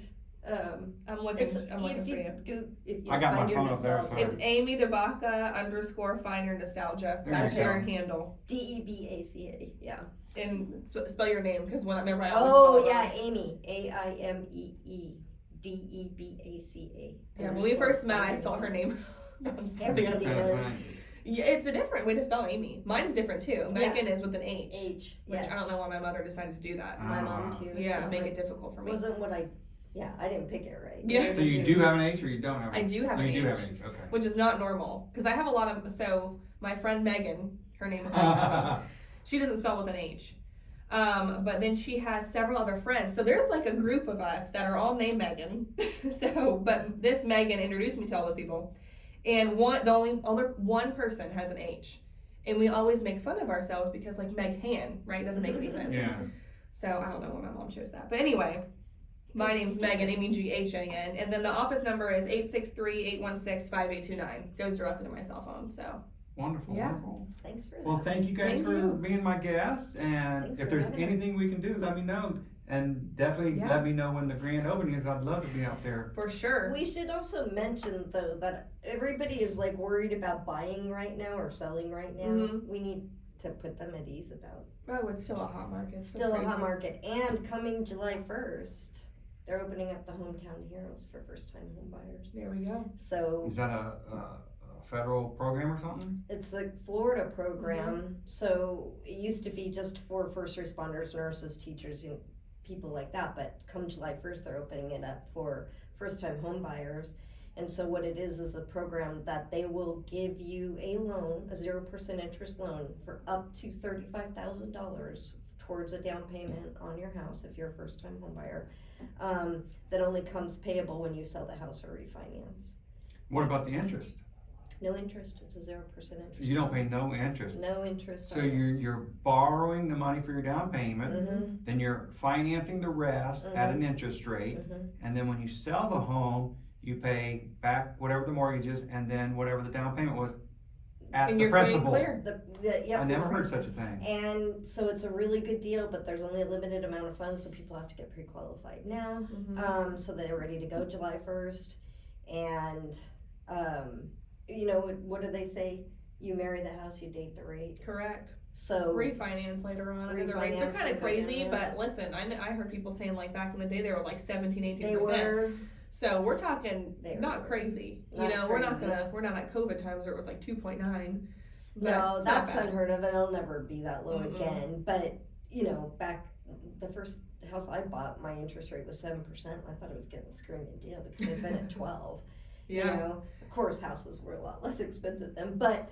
B: I'm looking.
C: it's,
B: I'm looking
C: if
B: for you.
C: if you
A: I got my
C: find your
A: phone up there,
C: nostalgia,
B: It's Aimee DeBaca_Finder Nostalgia.
A: There
B: That's
A: you go.
B: your handle.
C: DEBACA. Yeah.
B: And spell your name, because when I remember I always
C: Oh
B: spell it
C: yeah,
B: wrong.
C: Amy. AIMEE DEBACA.
B: Yeah, when we first met, I spelled her name wrong.
C: Everybody
A: That's
C: does.
A: right.
B: Yeah, it's a different way to spell Amy. Mine's different too.
C: Yeah.
B: Megan is with an H.
C: H.
B: Which
C: Yes.
B: I don't know why my mother decided to do that.
C: My mom too.
B: Yeah,
C: so
B: make it difficult for me.
C: Wasn't what I. Yeah, I didn't pick it right.
B: Yeah.
A: So you do have an H or you don't have an
B: I
A: H?
B: do have
A: Oh,
B: an
A: you do
B: H.
A: have an H, okay.
B: Which is not normal. Because I have a lot of, so my friend Megan, her name is Megan as well. She doesn't spell with an H. But then she has several other friends. So there's like a group of us that are all named Megan. But this Megan introduced me to all the people. And the only other one person has an H. And we always make fun of ourselves because like Meghan, right? Doesn't make any sense.
A: Yeah.
B: So I don't know why my mom chose that. But anyway, my name's Megan, Meghan. And then the office number is 863-816-5829. Goes directly to my cell phone. So
A: Wonderful,
B: Yeah.
A: wonderful.
C: Thanks for that.
A: Well, thank you guys
B: Thank
A: for
B: you.
A: being my guest. And
C: Thanks
A: if
C: for
A: there's
C: having us.
A: anything we can do, let me know. And definitely
B: Yeah.
A: let me know when the grand opening is. I'd love to be out there.
B: for sure.
C: We should also mention though that everybody is like worried about buying right now or selling right now.
B: Mhm.
C: We need to put them at ease about
B: Oh, it's still a hot market. It's
C: still a
B: crazy.
C: hot market. And coming July 1st, they're opening up the Hometown Heroes for first time home buyers.
B: There we go.
C: So
A: Is that a federal program or something?
C: it's the Florida program. So it used to be just for first responders, nurses, teachers, and people like that. But come July 1st, they're opening it up for first time home buyers. And so what it is a program that they will give you a loan, a 0% interest loan for up to $35,000 towards a down payment on your house if you're a first time home buyer. That only comes payable when you sell the house or refinance.
A: What about the interest?
C: No interest, it's a 0% interest.
A: You don't pay no interest.
C: No interest.
A: So you're borrowing the money for your down payment,
C: Mm-hmm.
A: then you're financing the rest at an interest rate,
C: Mm-hmm.
A: and then when you sell the home, you pay back whatever the mortgage is, and then whatever the down payment was at
B: And
A: the
B: you're free and
A: principal.
B: clear.
C: Yep,
A: I never
C: you're
A: heard such a thing.
C: And so it's a really good deal, but there's only a limited amount of funds, so people have to get pre-qualified now.
B: Mhm.
C: So they're ready to go July 1st. And, you know, what do they say? You marry the house, you date the rate.
B: Correct.
C: So
B: Refinance later on. I mean, the rates are
C: Refinance
B: kind of
C: will go
B: crazy,
C: down,
B: but listen, I heard people saying like back in the day they were like 17, 18%.
C: they were,
B: So we're talking
C: They were
B: not crazy.
C: not
B: you know, we're not
C: crazy.
B: we're not at COVID times where it was like 2.9. But
C: no,
B: it's not
C: that's
B: bad.
C: unheard of. It'll never be that low
B: Mm-mm.
C: again. But you know, back the first house I bought, my interest rate was 7%. I thought it was getting a screaming deal because they've been at 12.
B: Yeah.
C: You know, of course, houses were a lot less expensive then, but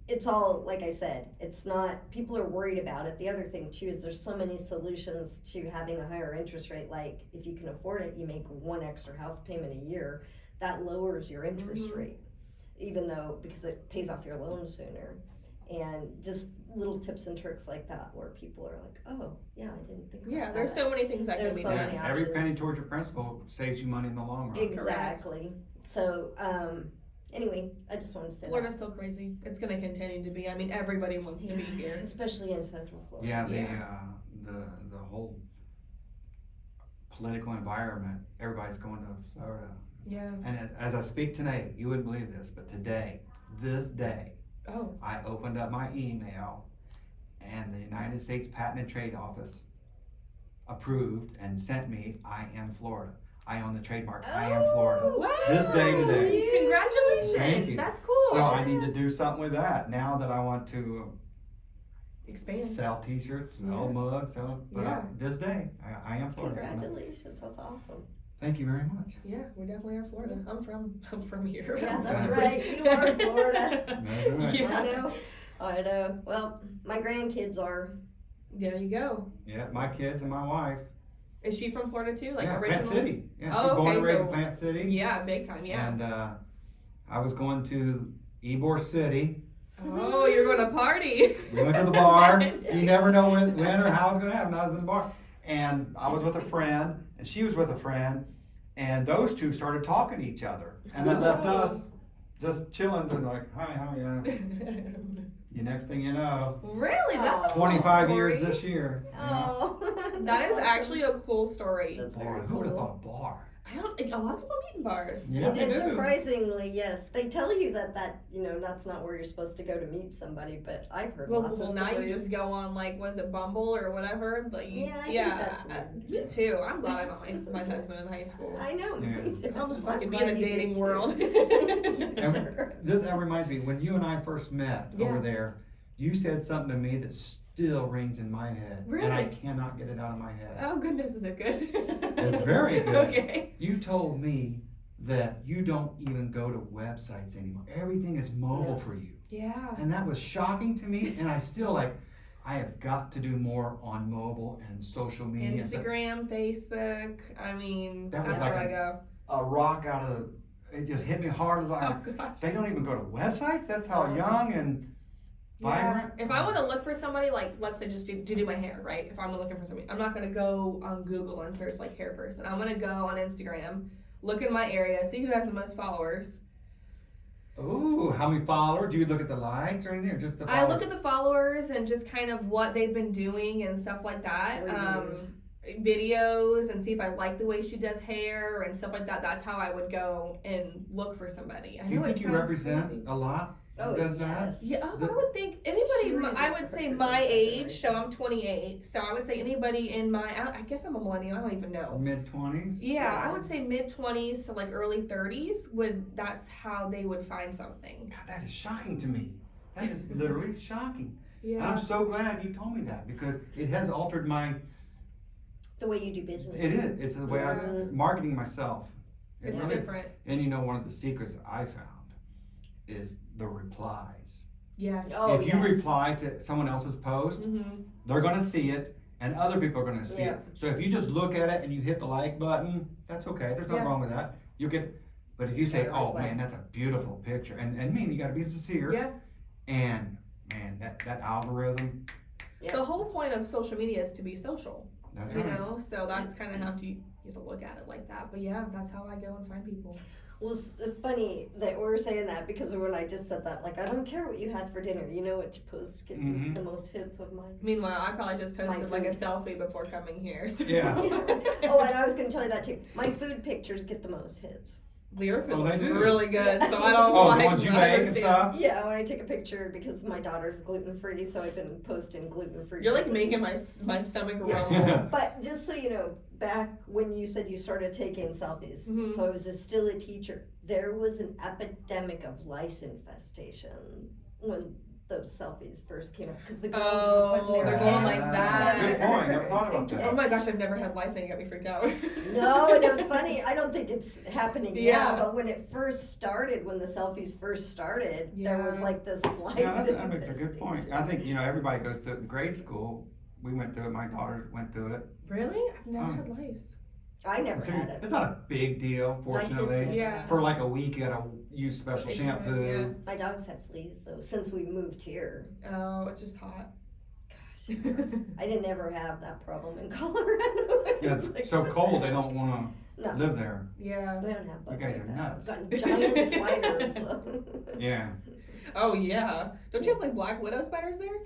C: it's all, like I said, it's not, people are worried about it. The other thing too is there's so many solutions to having a higher interest rate. Like if you can afford it, you make one extra house payment a year, that lowers your interest rate, even though, because it pays off your loan sooner. And just little tips and tricks like that where people are like, oh yeah, I didn't think about that.
B: Yeah, there's so many things that
C: There's
B: can be
C: so
B: done.
C: many
A: Every penny
C: options.
A: towards your principal saves you money in the long run.
C: Exactly. So anyway, I just wanted to say
B: Florida's still crazy. It's gonna continue to be. I mean, everybody wants to be here.
C: especially in Central Florida.
A: Yeah, the whole political environment, everybody's going to Florida.
B: Yeah.
A: And as I speak today, you wouldn't believe this, but today, this day,
B: Oh.
A: I opened up my email and the United States Patent and Trade Office approved and sent me I Am Florida. I own the trademark I Am Florida.
B: Wow.
A: This day today.
B: Congratulations.
A: Thank you.
B: That's cool.
A: So I need to do something with that now that I want to
B: expand.
A: sell t-shirts, sell
B: Yeah.
A: mugs, but
B: Yeah.
A: this day, I Am Florida. So
C: Congratulations, that's awesome.
A: thank you very much.
B: Yeah, we definitely are Florida. I'm from here.
C: Yeah, that's
A: Yeah.
C: right. You are Florida.
A: That's right.
B: Yeah.
C: I know. Well, my grandkids are.
B: There you go.
A: Yeah, my kids and my wife.
B: Is she from Florida too? Like
A: yeah,
B: original?
A: Plant City. Yeah,
B: Oh,
A: she's born and
B: okay,
A: raised
B: so-
A: in Plant City.
B: Yeah, big time. Yeah.
A: And I was going to Ybor City.
B: Oh, you're going to party.
A: We went to the bar. You never know when or how it's going to happen. I was in the bar. And I was with a friend, and she was with a friend, and those two started talking to each other. And that left us just chilling and like, hi, how are you? The next thing you know,
B: Really? That's a cool
A: 25
B: story.
A: years this year.
C: Oh.
B: That
C: that's
B: is
C: awesome.
B: actually a cool story.
C: That's
A: Boy,
C: very
A: who would have
C: cool.
A: thought a bar?
B: I don't. A lot of people meet in bars.
A: Yeah, they
C: And
A: do.
C: surprisingly, yes, they tell you that you know that's not where you're supposed to go to meet somebody. But I've heard
B: Well,
C: lots of
B: now you
C: stories.
B: just go on like, was it Bumble or whatever? Like,
C: Yeah, I think that's weird.
B: me too. I'm glad I met my husband in high school.
C: I know.
A: Yeah.
C: me too.
B: I don't know if I
C: I'm
B: could be
C: glad
B: in the
C: you did
B: dating
C: too.
B: world.
A: That reminds me, when you and I first met
B: Yeah.
A: over there, you said something to me that still rings in my head. And I
B: Really?
A: cannot get it out of my head.
B: Oh goodness, is it good?
A: It's very good.
B: Okay.
A: You told me that you don't even go to websites anymore. Everything is mobile
C: Yeah.
A: for you.
B: Yeah.
A: And that was shocking to me, and I still I have got to do more on mobile and social media. and stuff.
B: Instagram, Facebook. I mean,
A: That was
B: that's
A: like
B: where I go.
A: A rock out of, it just hit me hard. Like,
B: Oh gosh.
A: they don't even go to websites? That's how young and
B: Yeah.
A: vibrant.
B: If I want to look for somebody, like, let's say just to do my hair, right? If I'm looking for somebody, I'm not going to go on Google and search, like, hair person. I'm going to go on Instagram, look in my area, see who has the most followers.
A: Ooh, how many followers? Do you look at the likes or anything, or just the followers?
B: I look at the followers and just kind of what they've been doing and stuff like that.
C: Reviews.
B: Videos and see if I like the way she does hair and stuff like that. That's how I would go and look for somebody. I
A: Do you
B: know
A: think
B: it
A: you
B: sounds
A: represent
B: crazy.
A: a lot?
C: Oh,
A: Who does
C: yes.
B: Yeah,
A: The-
B: I would think
C: She
B: anybody.
C: really
B: I would say my
C: represents that
B: age. So
C: generation.
B: I'm 28. So I would say anybody in my. I guess I'm a millennial. I don't even know.
A: that? Mid-20s?
B: Yeah, I would say mid 20s to like early 30s. That's how they would find something.
A: God, that is shocking to me. That is literally shocking. And
B: Yeah.
A: I'm so glad you told me that, because it has altered
C: The way you do business.
A: it is. It's the way
B: Yeah.
A: I'm marketing myself. It
B: It's
A: really-
B: different.
A: And you know, one of the secrets I found is the replies.
B: Yes.
C: Oh,
A: if you
C: yes.
A: reply to someone else's post,
B: Mm-hmm.
A: they're gonna see it, and other people are gonna see
C: Yeah.
A: it. So if you just look at it and you hit the like button, that's okay. There's nothing
B: Yeah.
A: wrong with that. You'll get. But if you say,
C: Gotta
A: "Oh
C: reply.
A: man, that's a beautiful picture," and mean, you gotta be sincere.
B: Yeah.
A: And man, that algorithm.
C: Yeah.
B: The whole point of social media is to be social.
A: That's
B: You
A: right.
B: know, so that's kind of how you have to look at it like that. But yeah, that's how I go and find people.
C: Well, it's funny that we're saying that because when I just said that, like, I don't care what you had for dinner. You know which posts get
A: Mhm.
C: the most hits of mine.
B: Meanwhile, I probably just
C: My
B: posted like a
C: food.
B: selfie before coming here. So.
A: Yeah.
C: Oh, and I was going to tell you that too. My food pictures get the most hits.
B: Your food
A: Oh, they
B: looks
A: do.
B: really good, so I don't
A: Oh,
B: like.
A: the ones you make and
B: understand.
A: stuff.
C: Yeah, when I take a picture because my daughter's gluten free, so I've been posting gluten free.
B: You're like making my stomach rumble.
A: Yeah.
C: But just so you know, back when you said you started taking selfies,
B: Mhm.
C: so I was still a teacher. There was an epidemic of lice infestation when those selfies first came out because the girls were putting their
B: they're going
C: hands
B: like that.
A: Good point. Never thought about that.
B: Oh my gosh, I've never had lice and you got me freaked out.
C: No, and it's funny. I don't think it's happening
B: Yeah.
C: now, but when it first started, when the selfies first started, there was
B: Yeah.
C: like this lice.
A: Yeah, that makes a good point. I think, everybody goes through it in grade school. We went through it, my daughter went through it.
B: Really? I've never had lice.
C: I never had it.
A: It's not a big deal, fortunately.
B: Yeah.
A: For like a week, you gotta use special
B: It's
A: shampoo.
B: good,
C: My dogs have fleas though since we moved here.
B: Oh, it's just hot.
C: Gosh, I didn't ever have that problem in Colorado.
A: Yeah, it's so cold, they don't wanna
C: No,
A: live there.
B: Yeah.
C: we don't have bugs.
A: You guys
C: like
A: are
C: that.
A: nuts.
C: We've got giant spiders. So.
A: Yeah.
B: Oh yeah. Don't you have like black widow spiders there?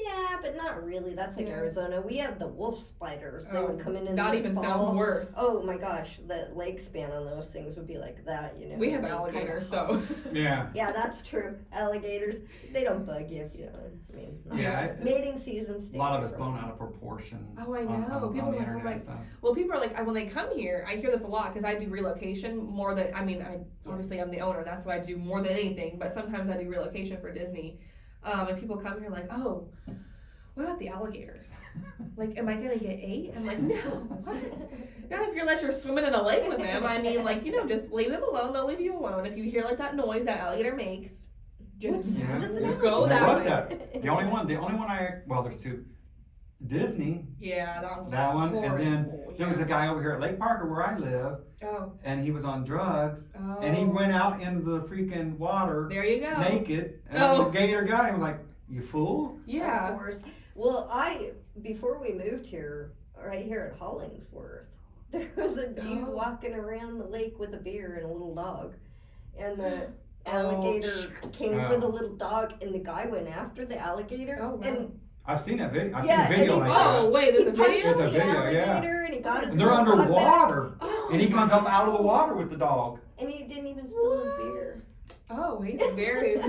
C: Yeah, but not really. That's like
B: Yeah.
C: Arizona. We have the wolf spiders. They would come in and
B: Not
C: the
B: even
C: fall.
B: sounds worse.
C: Oh my gosh, the leg span on those things would be like that, you know.
B: We have
C: They'd be
B: alligators,
C: kinda
B: so.
A: Yeah.
C: Yeah, that's true. Alligators, they don't bug you if you don't. I mean, not
A: Yeah.
C: mating season. Stay
A: A lot of
C: away
A: it's
C: from
A: blown
C: it.
A: out of proportion.
B: Oh, I
A: on-
B: know.
A: on
B: People
A: the
B: are like, oh
A: internet
B: my-
A: and stuff.
B: Well, people are like, when they come here, I hear this a lot because I do relocation more than, obviously I'm the owner, that's what I do more than anything, but sometimes I do relocation for Disney. And people come here like, oh, what about the alligators? Like, am I gonna get ate? I'm like, no, what? Not if you're swimming in a lake with them. I mean, like, just leave them alone, they'll leave you alone. If you hear like that noise that alligator makes, just
A: Yeah.
B: go
A: There
B: that
A: was
B: way.
A: that. The only one well, there's two. Disney,
B: Yeah, that was
A: that one, and then
B: horrible,
A: there was
B: yeah.
A: a guy over here at Lake Parker where I live,
B: Oh,
A: and he was on drugs,
B: oh.
A: and he went out into the freaking water
B: There you go.
A: naked, and
B: Oh.
A: the gator got him like, you fool.
B: Yeah.
C: Of course. Well, before we moved here, right here at Hollingsworth, there was a dude
B: Oh.
C: walking around the lake with a beer and a little dog, and the
B: Oh.
C: alligator came for
A: Oh.
C: the little dog, and the guy went after the alligator.
B: Oh, wow.
C: And
A: I've seen that video. I've
C: Yeah,
A: seen a video
C: and
A: like
C: he-
B: Oh,
A: that.
B: wait, there's a
C: he punched
B: video?
A: It's a
C: the
A: video, yeah.
C: alligator, and he got his
A: And they're
C: little dog back,
A: underwater,
B: Oh.
A: and he comes up out of the water with the dog.
C: and he didn't even spill his
B: What?
C: beer.
B: Oh, he's very,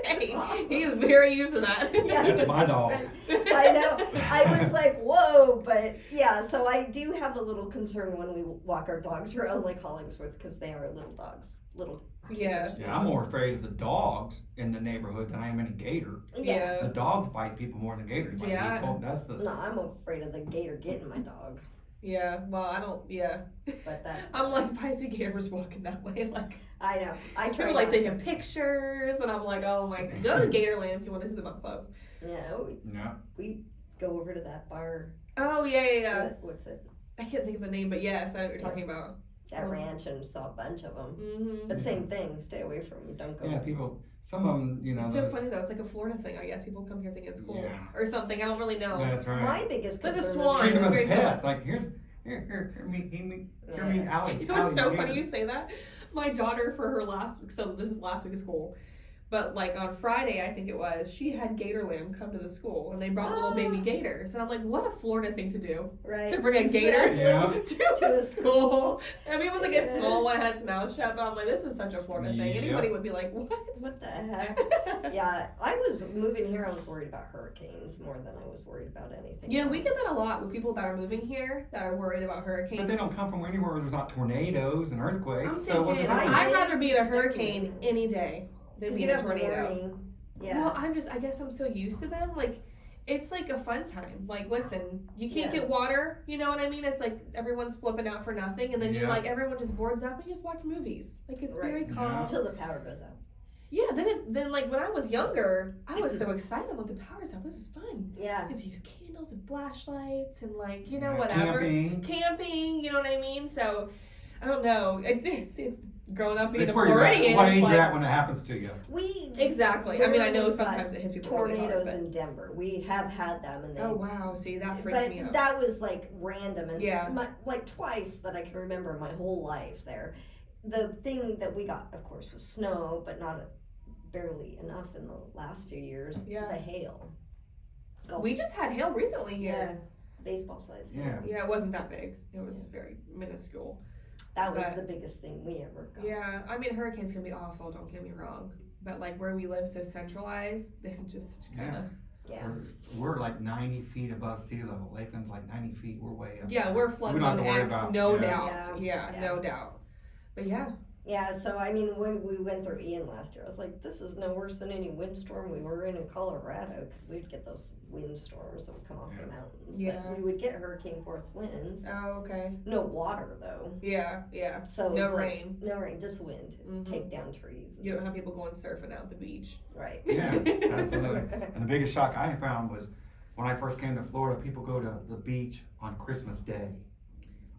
B: hey,
C: awesome.
B: he's very used to that.
C: Yeah, he
A: That's
C: was
A: my
C: like-
A: dog.
C: I know. I was like, whoa, but yeah. So I do have a little concern when we walk our dogs around Lake Hollingsworth because they are little dogs, little.
B: Yeah.
A: Yeah, I'm more afraid of the dogs in the neighborhood than I am any gator.
C: Yeah.
A: The dogs bite people more than gators bite
B: Yeah.
A: people. That's the.
C: No, I'm afraid of the gator getting my dog,
B: Yeah, well, I don't, yeah.
C: but that's.
B: I'm like, if I see gators walking that way, like,
C: I know. I try.
B: people like
C: not to.
B: taking pictures, and I'm like, oh my, go to Gatorland if you want to see them up close.
C: Yeah,
A: Yeah.
C: we go over to that bar.
B: Oh, yeah.
C: What's it?
B: I can't think of the name, but yes, I know what you're talking about.
C: That
B: Oh.
C: ranch and saw a bunch of them.
B: Mm-hmm.
C: But same thing. Stay away from them. Don't go.
A: Yeah, people. Some of them,
B: It's so
A: those-
B: funny though. It's like a Florida thing, I guess. People come here thinking it's cool
A: Yeah.
B: or something. I don't really know.
A: That's right.
C: My biggest
B: Like the
C: concern.
B: swan.
A: Treat them
B: it's
A: as
B: very
A: pets. Like here, meet me, Allie.
B: You know what's so funny you say that? My daughter for her last week, so this is last week of school, but like on Friday I think it was, she had Gatorland come to the school and they brought little baby gators, and I'm like, what a Florida thing to do,
C: Right.
B: to bring a gator
A: Yeah.
B: to a school. I mean, it was like a
C: Yeah.
B: small one, had its mouth shut, but I'm like, this is such a Florida thing.
A: Yeah.
B: Anybody would be like, what?
C: What the heck? Yeah, I was moving here. I was worried about hurricanes more than I was worried about anything.
B: You know, we
C: else.
B: get that a lot with people that are moving here that are worried about hurricanes.
A: But they don't come from anywhere where there's not tornadoes and earthquakes.
B: I'm
A: so what's
B: thinking,
A: the difference?
B: I'd rather be in a hurricane any day than
C: 'Cause
B: be
C: you
B: in a
C: have
B: tornado.
C: warning. Yeah.
B: Well, I guess I'm so used to them. Like, it's like a fun time. Like, listen, you can't
C: Yeah.
B: get water, you know what I mean? It's like everyone's flipping out for nothing, and then you
A: Yeah.
B: like, everyone just boards up and you just watch movies. Like, it's very
C: Right.
B: calm.
C: Until the power goes out.
B: Yeah, then like when I was younger, I was so excited when the power's out. This is fun.
C: Yeah.
B: I get to use candles and flashlights and like, you know,
A: Yeah,
B: whatever.
A: Camping.
B: You know what I mean? So, I don't know. It's growing up being
A: It's
B: a
A: where you're
B: Floridian.
A: at. What
B: it's
A: age
B: like,
A: you're at when it happens to you.
C: We
B: Exactly. I mean, I know
C: rarely
B: sometimes
C: got
B: it hits people really hard,
C: tornadoes
B: but-
C: in Denver. We have had them, and they.
B: Oh wow! See, that freaks
C: But
B: me out.
C: that was like random, and
B: Yeah.
C: like twice that I can remember my whole life there. The thing that we got, of course, was snow, but not barely enough in the last few years.
B: Yeah.
C: The hail.
B: We just had hail recently
C: Yeah.
B: here.
C: Baseball size.
A: Yeah.
B: Yeah, it wasn't that big. It was very minuscule.
C: That was
B: But-
C: the biggest thing we ever got.
B: Yeah, I mean, hurricanes can be awful. Don't get me wrong. But like where we live so centralized, they can just kind of.
C: Yeah.
A: We're like 90 feet above sea level. Lakeland's like 90 feet. We're way up.
B: Yeah, we're flood
A: We don't have
B: zone
A: to worry
B: X,
A: about-
B: no
A: yeah.
B: doubt.
C: Yeah.
B: Yeah, no doubt. But yeah,
C: Yeah, so I mean, when we went through Ian last year, I was like, this is no worse than any windstorm we were in Colorado, because we'd get those windstorms that would come off the mountains.
B: Yeah.
C: Like, we would get hurricane force winds.
B: Oh, okay.
C: No water, though.
B: Yeah, yeah.
C: So it
B: No
C: was like,
B: rain.
C: no rain, just wind.
B: Mhm.
C: Take down trees.
B: You don't have people going surfing out at the beach.
C: Right.
A: Yeah, absolutely. And the biggest shock I found was when I first came to Florida, people go to the beach on Christmas Day.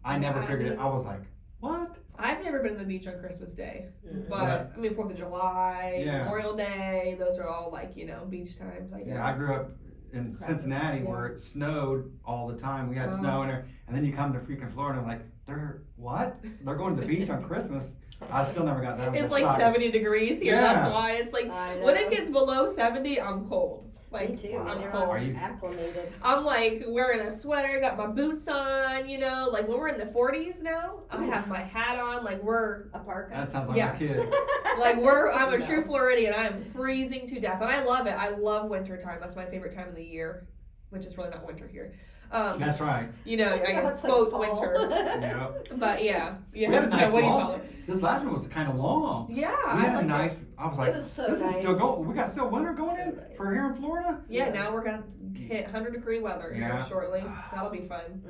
A: I never figured it. I was like, what?
B: I've never been to the beach on Christmas Day,
C: Mhm.
B: but I mean 4th of July,
A: Yeah.
B: Memorial Day, those are all like, you know, beach times, I guess.
A: Yeah, I grew up in Cincinnati where it snowed all the time. We had snow in there, and then you come to freaking Florida and like, they're going to the beach on Christmas. I still never got that.
B: It's like 70 degrees here.
A: Yeah.
B: That's why it's like
C: I
B: when
C: know.
B: it gets below 70, I'm cold. Like,
C: Me too.
B: I'm
C: You're
B: cold.
A: Are you-
C: acclimated.
B: I'm like wearing a sweater, got my boots on, you know, like when we're in the 40s now, I have my hat on, like we're
C: A parka.
A: That sounds like
B: Yeah.
A: a kid.
B: I'm a
C: No.
B: true Floridian. I'm freezing to death, and I love it. I love winter time. That's my favorite time of the year, which is really not winter here.
A: That's right.
B: You know, I guess
C: It's like
B: quote
C: fall.
B: winter,
A: Yeah.
B: but yeah.
A: We had a nice
B: what do you
A: long-
B: call it?
A: This last one was kind of long.
B: Yeah,
A: We
B: I
A: had a
B: like
A: nice. I was like,
C: It was so
A: this is still
C: nice.
A: going. We got still winter going
C: So
A: in
C: nice.
A: for here in Florida.
B: it. Yeah,
C: Yeah.
B: now we're gonna hit 100-degree weather here
A: Yeah.
B: shortly. That'll be fun.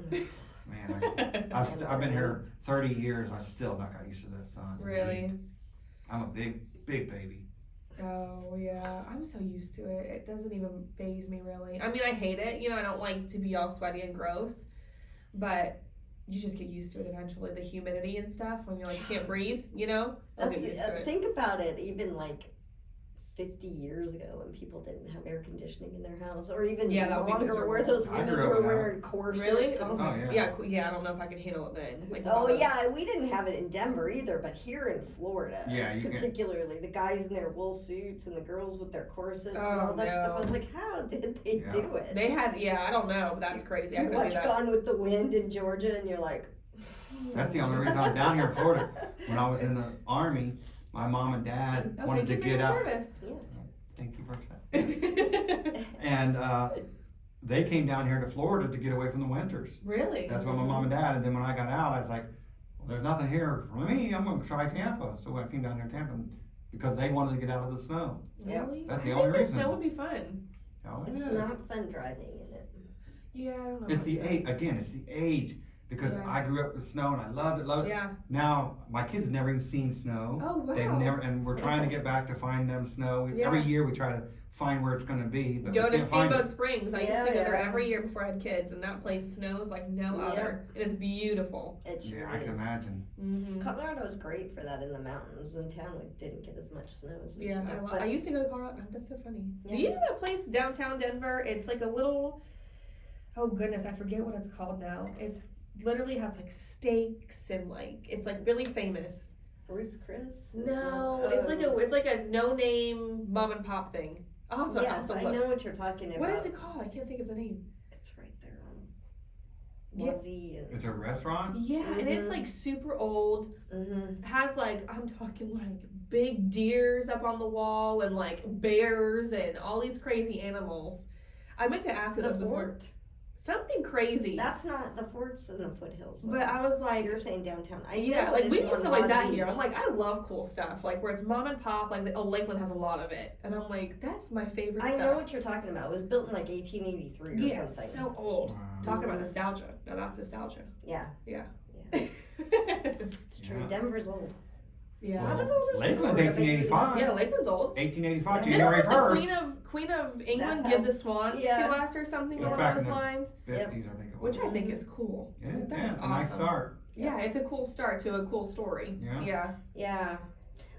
A: Man, I've been here 30 years. I still not got used to that sun.
B: Really?
A: I'm a big baby.
B: Oh yeah, I'm so used to it. It doesn't even faze me really. I mean, I hate it. You know, I don't like to be all sweaty and gross, but you just get used to it eventually. The humidity and stuff when you're like can't breathe. You know, I'll
C: That's,
B: get used to it.
C: think about it, even like 50 years ago when people didn't have air conditioning in their house, or even
B: Yeah, that would be
C: longer, where
B: miserable.
C: those
A: I
C: women
A: grew up
C: were
A: in that.
C: wearing corsets.
B: Really?
C: and-
B: Oh, my
A: yeah.
B: yeah, yeah. I don't know if I can handle it then. Like, with
C: Oh
B: all those-
C: yeah, we didn't have it in Denver either, but here in Florida,
A: Yeah, you get-
C: particularly the guys in their wool suits and the girls with their corsets and
B: Oh,
C: all that stuff. I
B: no.
C: was like, how did they
A: Yeah.
C: do it?
B: They had, yeah, I don't know, but that's crazy. I
C: You
B: couldn't do
C: watch
B: that.
C: Gone with the Wind in Georgia, and you're like,
A: That's the only reason I'm down here in Florida. When I was in the Army, my mom and dad
B: Oh,
A: wanted
B: thank
A: to
B: you for
A: get
B: your
A: out.
B: service.
C: Yes.
A: Thank you for that. And they came down here to Florida to get away from the winters.
B: Really?
A: That's why my mom and dad. And then when I got out, I was like, well, there's nothing here for me. I'm going to try Tampa. So I came down here to Tampa because they wanted to get out of the snow.
B: Really?
A: That's the
B: I
A: only
B: think
A: reason.
B: the snow would be fun.
A: Oh, it
C: It's
A: is.
C: not fun driving in it.
B: Yeah, I don't know.
A: It's
B: about
A: the
B: that.
A: age. Again, it's the age. Because
B: Yeah.
A: I grew up with snow and I loved it.
B: Yeah.
A: Now, my kids have never even seen snow.
B: Oh, wow.
A: They've never, and we're trying to get back to find them snow.
B: Yeah.
A: Every year we try to find where it's going to be, but
B: Go
A: we
B: to
A: can't find
B: Steamboat
A: it.
B: Springs. I used
C: Yeah,
B: to go there
C: yeah.
B: every year before I had kids, and that place snows like no
C: Yeah.
B: other. It is beautiful.
C: It sure
A: Yeah, I can
C: is.
A: imagine.
B: Mm-hmm.
C: Colorado's great for that in the mountains. In town, we didn't get as much snow as we
B: Yeah,
C: should have,
B: I used to go to Colorado. That's so funny.
C: Yeah.
B: Do you know that place downtown Denver? It's like a little. Oh goodness, I forget what it's called now. It's literally has like steaks and like it's like really famous.
C: Bruce Chris?
B: No, it's like a no name mom and pop thing. I'll have to,
C: Yes, I know what you're talking about.
B: What is it called? I can't think of the name.
C: It's right there on
B: Yeah.
C: Wazzy and.
A: It's a restaurant?
B: Yeah, and it's
C: Mhm.
B: like super old.
C: Mm-hmm.
B: Has like I'm talking like big deers up on the wall and like bears and all these crazy animals. I meant to ask you
C: The
B: this before.
C: fort.
B: Something crazy.
C: That's not the fort's in the foothills. though.
B: But I was like,
C: You're saying downtown. I
B: yeah,
C: know
B: like we
C: it's
B: need
C: on
B: stuff like that
C: Wazzy.
B: here. I'm like, I love cool stuff, like where it's mom and pop. Like, oh, Lakeland has a lot of it, and I'm like, that's my favorite
C: I
B: stuff.
C: know what you're talking about. It was built in like 1883 or
B: Yeah,
C: something.
B: it's so old.
A: Wow.
B: Talking about nostalgia. Now that's nostalgia.
C: Yeah,
B: Yeah.
C: it's true.
A: Yeah.
C: Denver's old.
B: Yeah.
C: Not as old as
A: Lakeland's
C: Florida, but
A: 1885.
B: Yeah, Lakeland's old.
A: 1885,
B: Didn't
A: January
B: like
A: 1st.
B: the Queen of England
C: That's
B: give
C: how-
B: the swans
C: yeah.
B: to us or something
C: Yeah.
B: along
A: Back
B: those
A: in the-
B: lines?
A: 50s, I think it was.
B: Which I think is cool.
A: Yeah,
B: Like, that
A: yeah,
B: is
A: it's a nice
B: awesome.
A: start.
B: Yeah, it's a cool start to a cool story.
A: Yeah.
B: Yeah.
C: Yeah.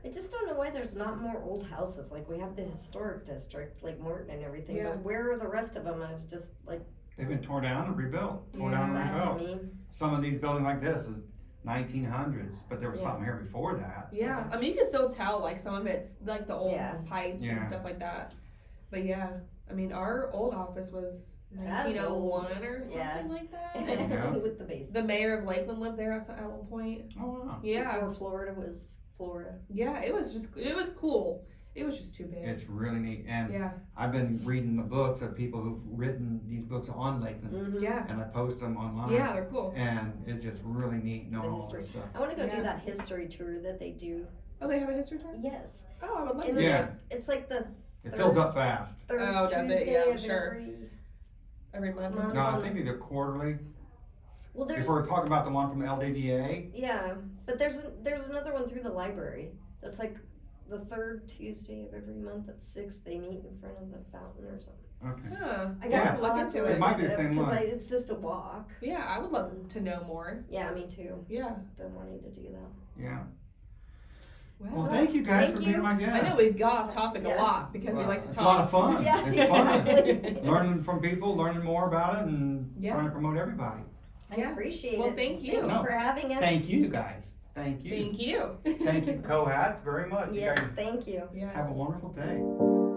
C: I just don't know why there's not more old houses. Like, we have the historic district, like Morton and everything,
B: Yeah.
C: but where are the rest of them? It's just, like,
A: They've been torn down and rebuilt. Torn
B: Yeah.
A: down and
C: sad to
A: rebuilt.
C: me.
A: Some of these buildings like this is 1900s, but there was
C: Yeah.
A: something here before that.
B: Yeah. I mean, you can still tell, like, some of it's, like, the old
C: Yeah.
B: pipes
A: Yeah.
B: and stuff like that. But yeah, I mean, our old office was
C: That's
B: 1901 or something
C: Yeah.
B: like that. And
A: Yeah.
C: With the base.
B: the mayor of Lakeland lived there at one point.
A: Oh, wow.
B: Yeah.
C: Before Florida was Florida.
B: Yeah, it was cool. It was just too big.
A: It's really neat, and
B: Yeah.
A: I've been reading the books of people who've written these books on Lakeland,
C: Mhm.
B: Yeah.
A: and I post them online.
B: Yeah, they're cool.
A: And it's just really neat knowing
C: The
A: all
C: history.
A: this stuff.
C: I want to go
B: Yeah.
C: do that history tour that they do.
B: Oh, they have a history tour?
C: Yes.
B: Oh, I would love to
C: And
B: do
A: Yeah.
B: that.
C: It's like the
A: It fills up fast.
C: third
B: Oh, does it?
C: Tuesday
B: Yeah, I'm
C: of
B: sure. Every month.
C: Month.
A: No, I think they do quarterly.
C: Well,
A: If
C: there's
A: we're talking about the one from LDDA,
C: yeah, but there's another one through the library. That's like the third Tuesday of every month at 6. They meet in front of the fountain or something.
A: okay.
B: Huh.
C: I
A: Yeah.
C: got
B: Look into
A: It
B: it.
A: might be the same one.
C: It's just a walk.
B: Yeah, I would love to know more.
C: Yeah, me too.
B: Yeah.
C: Been wanting to do that.
A: Yeah.
B: Well,
A: Well, thank you guys
C: Thank
A: for
C: you.
A: being my guest.
B: I know we got off topic a
C: Yeah.
B: lot because we like to
A: It's
B: talk.
A: a lot of fun.
C: Yeah,
A: It's fun.
C: exactly.
A: Learning from people, learning more about it, and
B: Yeah.
A: trying to promote everybody.
C: I
B: Yeah.
C: appreciate
B: Well,
C: it.
B: thank you.
C: Thank you
A: No.
C: for having us.
A: Thank you guys. Thank you.
B: Thank you.
A: Thank you, co-hats, very much.
C: Yes,
A: You guys
C: thank you.
B: Yes.
A: have a wonderful day.